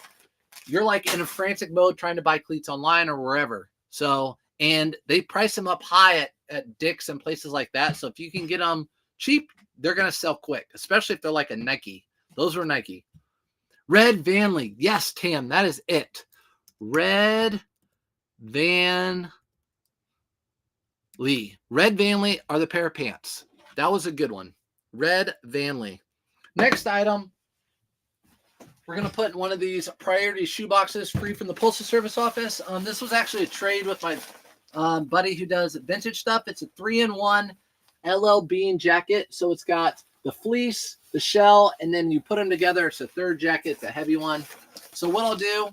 you're like in a frantic mode trying to buy cleats online or wherever. So, and they price them up high at Dick's and places like that. So if you can get them cheap, they're going to sell quick, especially if they're like a Nike. Those were Nike. Red Vanley. Yes, Tam, that is it. Red Vanley. Red Vanley are the pair of pants. That was a good one. Red Vanley. Next item, we're going to put in one of these priority shoe boxes free from the Postal Service office. This was actually a trade with my buddy who does vintage stuff. It's a 3-in-1 LL Bean jacket. So it's got the fleece, the shell, and then you put them together. It's a third jacket. It's a heavy one. So what I'll do,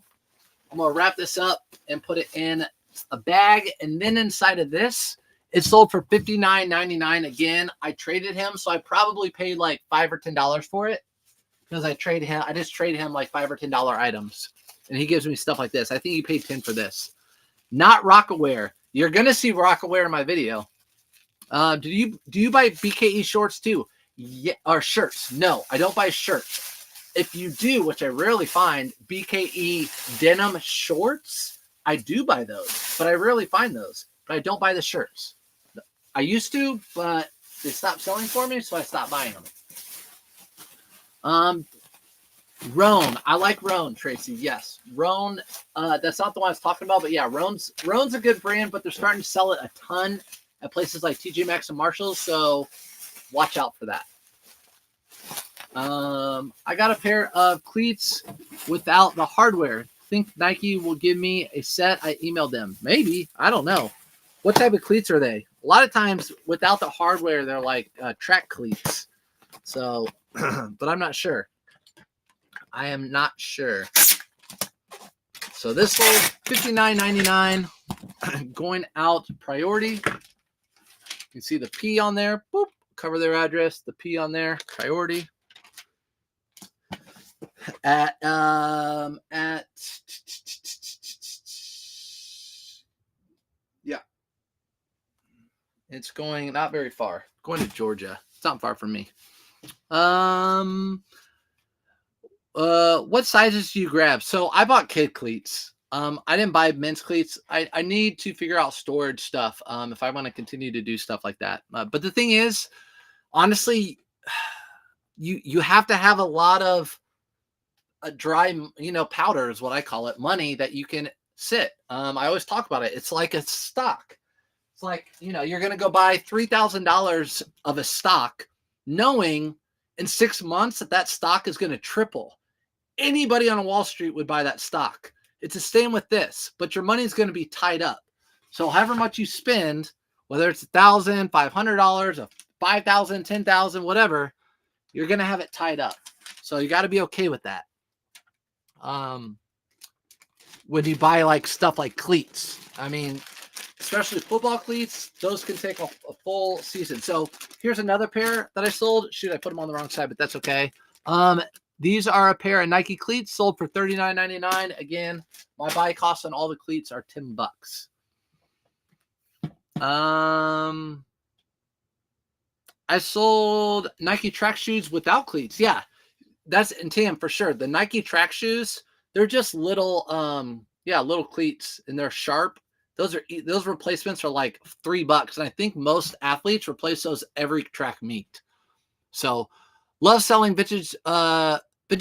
I'm going to wrap this up and put it in a bag. And then inside of this, it sold for $59.99. Again, I traded him, so I probably paid like $5 or $10 for it because I just traded him like $5 or $10 items, and he gives me stuff like this. I think he paid $10 for this. Not Rockaware. You're gonna see Rockaware in my video. Do you buy BKE shorts too? Yeah, or shirts? No, I don't buy shirts. If you do, which I rarely find, BKE denim shorts, I do buy those, but I rarely find those. But I don't buy the shirts. I used to, but they stopped selling for me, so I stopped buying them. Roan. I like Roan, Tracy. Yes. Roan, that's not the one I was talking about, but yeah, Roan's a good brand, but they're starting to sell it a ton at places like TJ Maxx and Marshalls, so watch out for that. I got a pair of cleats without the hardware. Think Nike will give me a set. I emailed them. Maybe. I don't know. What type of cleats are they? A lot of times without the hardware, they're like track cleats. So, but I'm not sure. I am not sure. So this sold $59.99 going out priority. You can see the P on there. Boop. Cover their address. The P on there. Priority. At yeah. It's going not very far. Going to Georgia. It's not far from me. What sizes do you grab? So I bought kid cleats. I didn't buy men's cleats. I need to figure out storage stuff if I want to continue to do stuff like that. But the thing is, honestly, you have to have a lot of a dry, powder is what I call it, money that you can sit. I always talk about it. It's like a stock. It's like, you're going to go buy $3,000 of a stock knowing in 6 months that stock is going to triple. Anybody on Wall Street would buy that stock. It's the same with this, but your money is going to be tied up. So however much you spend, whether it's $1,000, $500, $5,000, $10,000, whatever, you're going to have it tied up. So you got to be okay with that. When you buy like stuff like cleats, I mean, especially football cleats, those can take a full season. So here's another pair that I sold. Shoot, I put them on the wrong side, but that's okay. These are a pair of Nike cleats sold for $39.99. Again, my buy cost on all the cleats are $10. I sold Nike track shoes without cleats. Yeah, that's in Tam for sure. The Nike track shoes, they're just little, little cleats, and they're sharp. Those replacements are like $3, and I think most athletes replace those every track meet. So, love selling vintage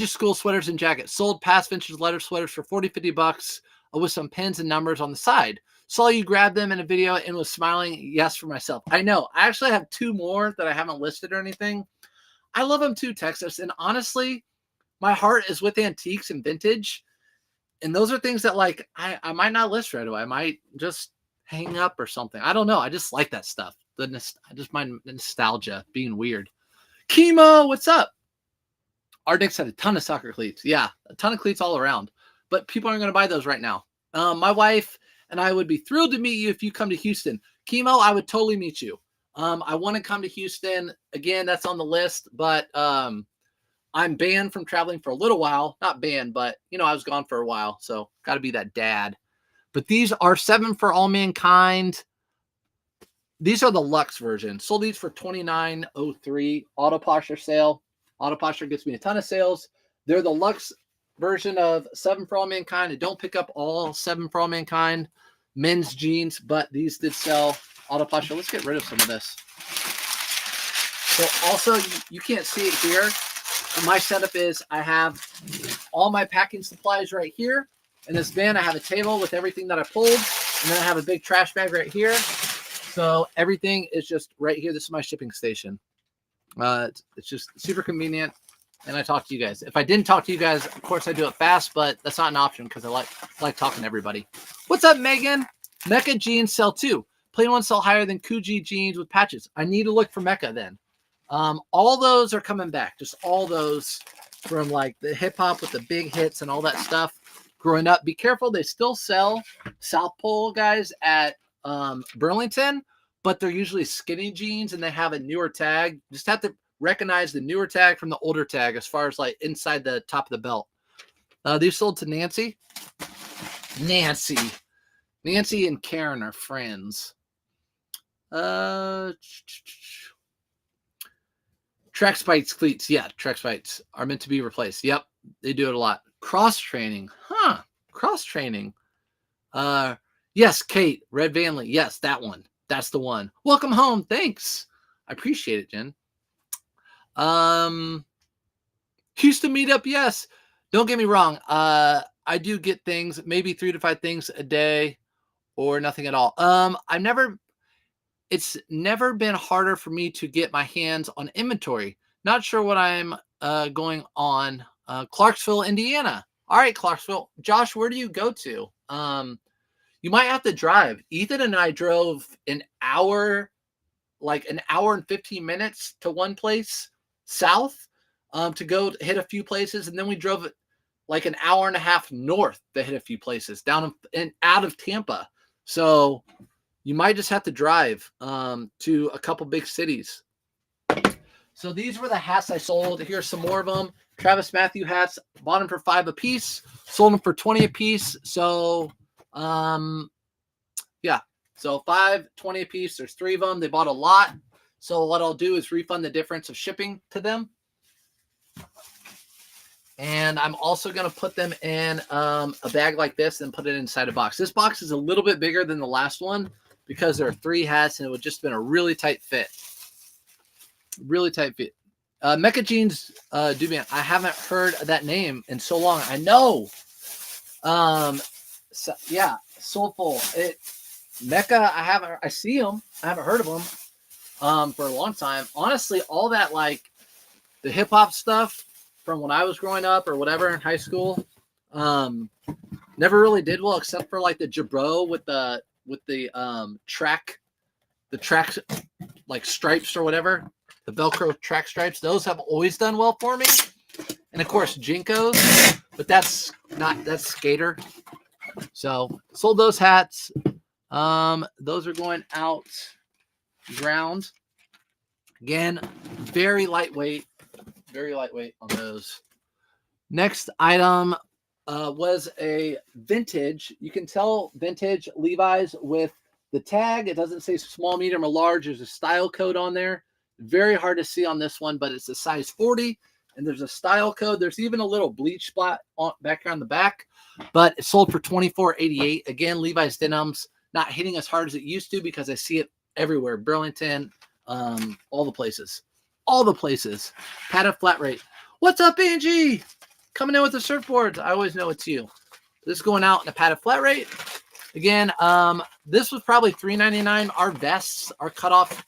school sweaters and jackets. Sold past vintage leather sweaters for $40-$50 with some pins and numbers on the side. Saw you grab them in a video and was smiling yes for myself. I know. I actually have 2 more that I haven't listed or anything. I love them too, Texas. And honestly, my heart is with antiques and vintage. And those are things that like I might not list right away. I might just hang up or something. I don't know. I just like that stuff. I just mind nostalgia being weird. Chemo, what's up? Ardix had a ton of soccer cleats. Yeah, a ton of cleats all around. But people aren't going to buy those right now. My wife and I would be thrilled to meet you if you come to Houston. Chemo, I would totally meet you. I want to come to Houston. Again, that's on the list. But I'm banned from traveling for a little while. Not banned, but, I was gone for a while. So got to be that dad. But these are 7 for All Mankind. These are the Luxe version. Sold these for $29.03. Auto Posture sale. Auto Posture gets me a ton of sales. They're the Luxe version of 7 for All Mankind. I don't pick up all 7 for All Mankind men's jeans, but these did sell. Auto Posture. Let's get rid of some of this. So also, you can't see it here. My setup is I have all my packing supplies right here. In this van, I have a table with everything that I pulled. And then I have a big trash bag right here. So everything is just right here. This is my shipping station. It's just super convenient. And I talk to you guys. If I didn't talk to you guys, of course I do it fast, but that's not an option because I like talking to everybody. What's up, Megan? Mecca jeans sell too. Plain ones sell higher than Kuji jeans with patches. I need to look for Mecca then. All those are coming back. Just all those from like the hip hop with the big hits and all that stuff. Growing up, be careful. They still sell South Pole guys at Burlington, but they're usually skinny jeans and they have a newer tag. Just have to recognize the newer tag from the older tag as far as like inside the top of the belt. These sold to Nancy. Nancy and Karen are friends. Track Spites cleats. Yeah, Track Spites are meant to be replaced. Yep, they do it a lot. Cross training. Cross training. Yes, Kate, Red Vanley. Yes, that one. That's the one. Welcome home. Thanks. I appreciate it, Jen. Houston meetup. Yes. Don't get me wrong. I do get things, maybe 3 to 5 things a day or nothing at all. It's never been harder for me to get my hands on inventory. Not sure what I'm going on. Clarksville, Indiana. All right, Clarksville. Josh, where do you go to? You might have to drive. Ethan and I drove an hour and 15 minutes to one place south to go hit a few places. And then we drove like an hour and a half north to hit a few places down and out of Tampa. So you might just have to drive to a couple big cities. So these were the hats I sold. Here's some more of them. Travis Matthew hats. Bought them for $5 a piece. Sold them for $20 a piece. So, yeah. So $5, $20 a piece. There's 3 of them. They bought a lot. So what I'll do is refund the difference of shipping to them. And I'm also going to put them in a bag like this and put it inside a box. This box is a little bit bigger than the last one because there are 3 hats and it would just been a really tight fit. Really tight fit. Mecha Jeans, Dubian. I haven't heard that name in so long. I know. So, yeah, Soulful. Mecha, I see them. I haven't heard of them for a long time. Honestly, all that, like, the hip-hop stuff from when I was growing up or whatever in high school, never really did well except for, like, the Jabro with the track like stripes or whatever, the Velcro track stripes. Those have always done well for me. And of course Jinkos, but that's skater. So sold those hats. Those are going out ground. Again, very lightweight on those. Next item was a vintage. You can tell vintage Levi's with the tag. It doesn't say small, medium, or large. There's a style code on there. Very hard to see on this one, but it's a size 40, and there's a style code. There's even a little bleach spot back here on the back, but it sold for $24.88. Again, Levi's denims not hitting as hard as it used to because I see it everywhere. Burlington, all the places. Padded flat rate. What's up, Angie? Coming in with the surfboards. I always know it's you. This is going out in a padded flat rate. Again, this was probably $3.99. Our vests, our cutoff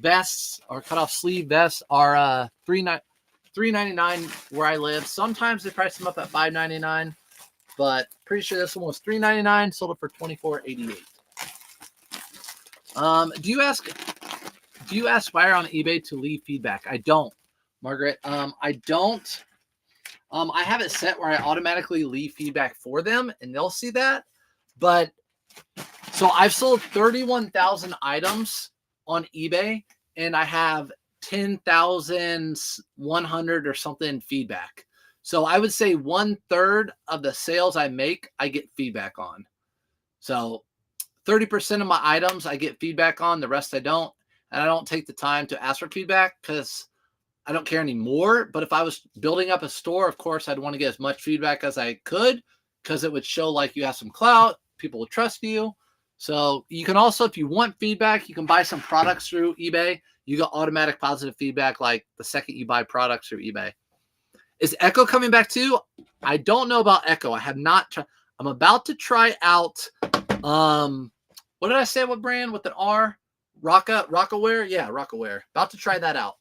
vests, our cutoff sleeve vests are $3.99 where I live. Sometimes they price them up at $5.99, but pretty sure this one was $3.99. Sold it for $24.88. Do you ask buyer on eBay to leave feedback? I don't, Margaret. I don't. I have it set where I automatically leave feedback for them, and they'll see that. But so I've sold 31,000 items on eBay, and I have 10,100 or something feedback. So I would say 1/3 of the sales I make, I get feedback on. So 30% of my items I get feedback on, the rest I don't. And I don't take the time to ask for feedback because I don't care anymore. But if I was building up a store, of course, I'd want to get as much feedback as I could because it would show like you have some clout. People will trust you. So you can also, if you want feedback, you can buy some products through eBay. You get automatic positive feedback like the second you buy products through eBay. Is Echo coming back too? I don't know about Echo. I have not tried. I'm about to try out, what did I say? What brand with an R? Rockaware? Yeah, Rockaware. About to try that out.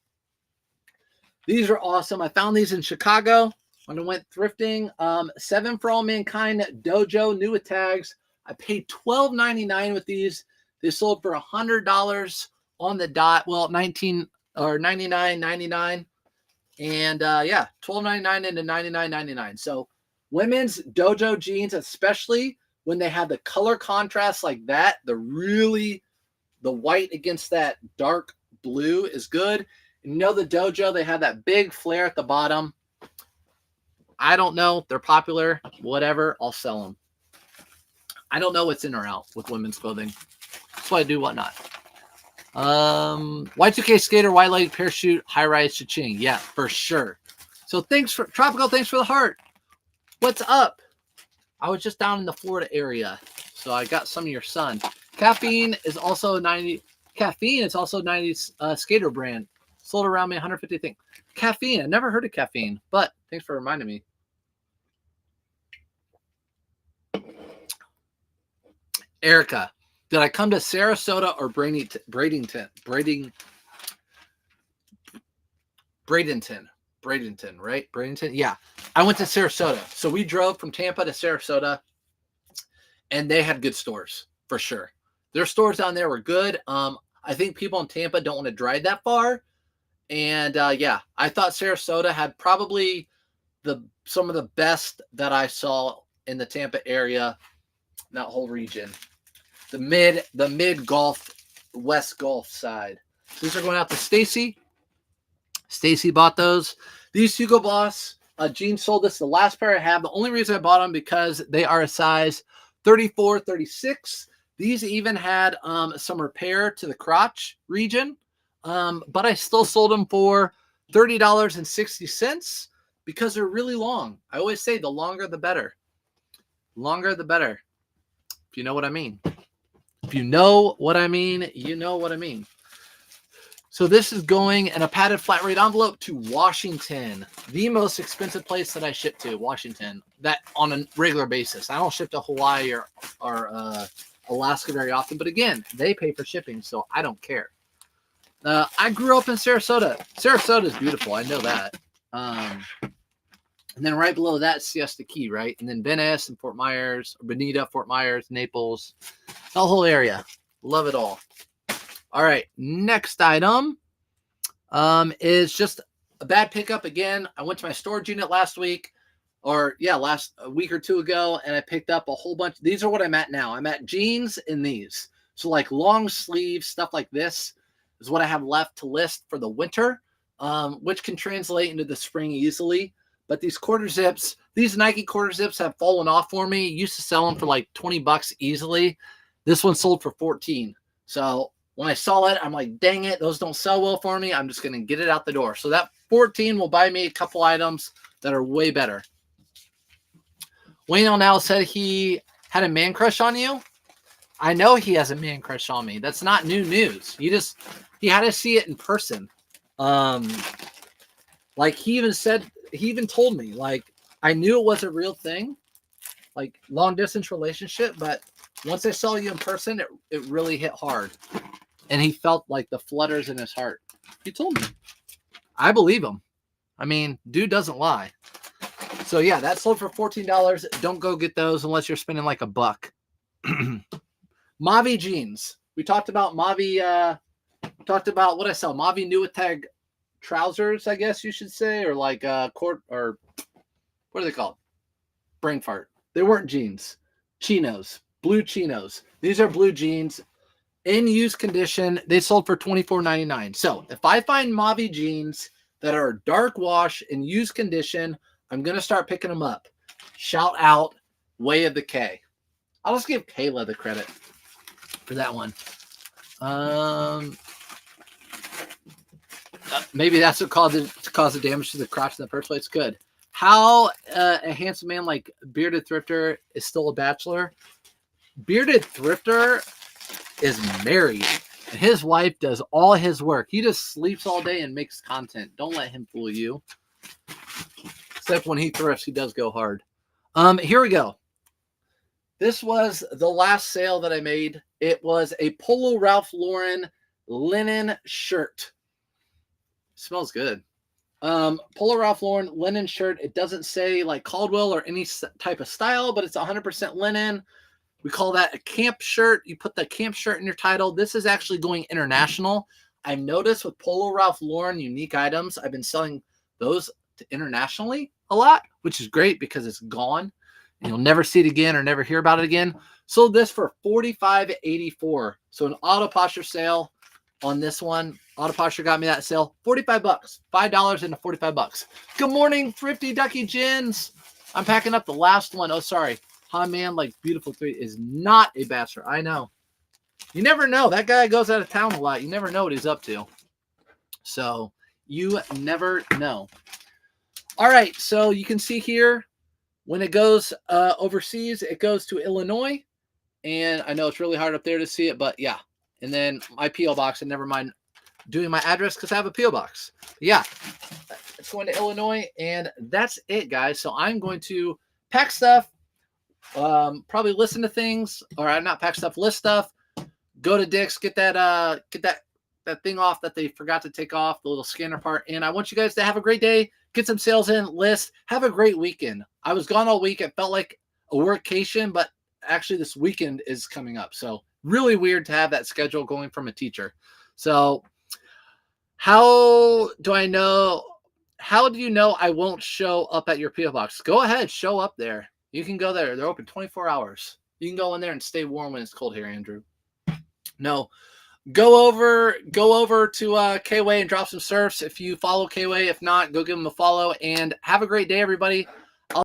These are awesome. I found these in Chicago when I went thrifting. 7 for All Mankind Dojo, new with tags. I paid $12.99 with these. They sold for $100 on the dot. Well, $99.99. And yeah, $12.99 into $99.99. So women's dojo jeans, especially when they have the color contrast like that, the white against that dark blue is good. You know, the dojo, they have that big flare at the bottom. I don't know. They're popular. Whatever. I'll sell them. I don't know what's in or out with women's clothing. That's what I do, whatnot. Y2K skater, white light parachute, high rise, cha-ching. Yeah, for sure. So thanks for Tropical. Thanks for the heart. What's up? I was just down in the Florida area, so I got some of your sun. Caffeine is also 90. Caffeine is also 90s skater brand. Sold around me 150 thing. Caffeine. I never heard of Caffeine, but thanks for reminding me. Erica, did I come to Sarasota or Bradenton, right? Bradenton. Yeah. I went to Sarasota. So we drove from Tampa to Sarasota, and they had good stores for sure. Their stores down there were good. I think people in Tampa don't want to drive that far. And yeah, I thought Sarasota had probably some of the best that I saw in the Tampa area, that whole region. The mid Gulf, West Gulf side. These are going out to Stacy. Stacy bought those. These Hugo Boss jeans sold. This is the last pair I have. The only reason I bought them because they are a size 34, 36. These even had some repair to the crotch region, but I still sold them for $30.60 because they're really long. I always say the longer the better. Longer the better. If you know what I mean. If you know what I mean, you know what I mean. So this is going in a padded flat rate envelope to Washington, the most expensive place that I ship to, Washington, that on a regular basis. I don't ship to Hawaii or Alaska very often, but again, they pay for shipping, so I don't care. I grew up in Sarasota. Sarasota is beautiful. I know that. And then right below that, Siesta Key, right? And then Venice and Fort Myers, Bonita, Fort Myers, Naples, the whole area. Love it all. All right, next item is just a bad pickup again. I went to my storage unit last week, last week or two ago, and I picked up a whole bunch. These are what I'm at now. I'm at jeans and these. So like long sleeve stuff like this is what I have left to list for the winter, which can translate into the spring easily. But these quarter zips, these Nike quarter zips have fallen off for me. Used to sell them for like $20 easily. This one sold for 14. So when I saw it, I'm like, dang it, those don't sell well for me. I'm just going to get it out the door. So that 14 will buy me a couple items that are way better. Wayne O'Neill said he had a man crush on you. I know he has a man crush on me. That's not new news. He had to see it in person. Like he even told me, like, I knew it was a real thing, like long distance relationship, but once I saw you in person, it really hit hard. And he felt like the flutters in his heart. He told me. I believe him. I mean, dude doesn't lie. So yeah, that sold for $14. Don't go get those unless you're spending like $1. Mavi jeans. We talked about Mavi, what I sell. Mavi Nuitag trousers, I guess you should say, or like what are they called? Brain fart. They weren't jeans. Chinos. Blue chinos. These are blue jeans. In used condition, they sold for $24.99. So if I find Mavi jeans that are dark wash in used condition, I'm going to start picking them up. Shout out Way of the K. I'll just give Kayla the credit for that one. Maybe that's what caused the damage to the crotch in the first place. Good. How a handsome man like Bearded Thrifter is still a bachelor. Bearded Thrifter is married, and his wife does all his work. He just sleeps all day and makes content. Don't let him fool you. Except when he thrifts, he does go hard. Here we go. This was the last sale that I made. It was a Polo Ralph Lauren linen shirt. Smells good. Polo Ralph Lauren linen shirt. It doesn't say like Caldwell or any type of style, but it's 100% linen. We call that a camp shirt. You put the camp shirt in your title. This is actually going international. I've noticed with Polo Ralph Lauren unique items, I've been selling those internationally a lot, which is great because it's gone. And you'll never see it again or never hear about it again. Sold this for $45.84. So an auto posture sale on this one. Auto posture got me that sale. $45. $5 into $45. Good morning, Thrifty Ducky Gins. I'm packing up the last one. Oh, sorry. Huh, man, like Beautiful 3 is not a bachelor. I know. You never know. That guy goes out of town a lot. You never know what he's up to. So you never know. All right. So you can see here when it goes overseas, it goes to Illinois. And I know it's really hard up there to see it, but yeah. And then my P.O. box, and never mind doing my address because I have a P.O. box. Yeah. It's going to Illinois. And that's it, guys. So I'm going to pack stuff. Probably listen to things, or not pack stuff, list stuff, go to Dick's, get that thing off that they forgot to take off, the little scanner part. And I want you guys to have a great day, get some sales in, list, have a great weekend. I was gone all week. It felt like a workation, but actually this weekend is coming up. So really weird to have that schedule going from a teacher. So how do you know I won't show up at your P.O. box? Go ahead, show up there. You can go there. They're open 24 hours. You can go in there and stay warm when it's cold here, Andrew. No. Go over to K-Way and drop some surfs if you follow K-Way. If not, go give them a follow. And have a great day, everybody.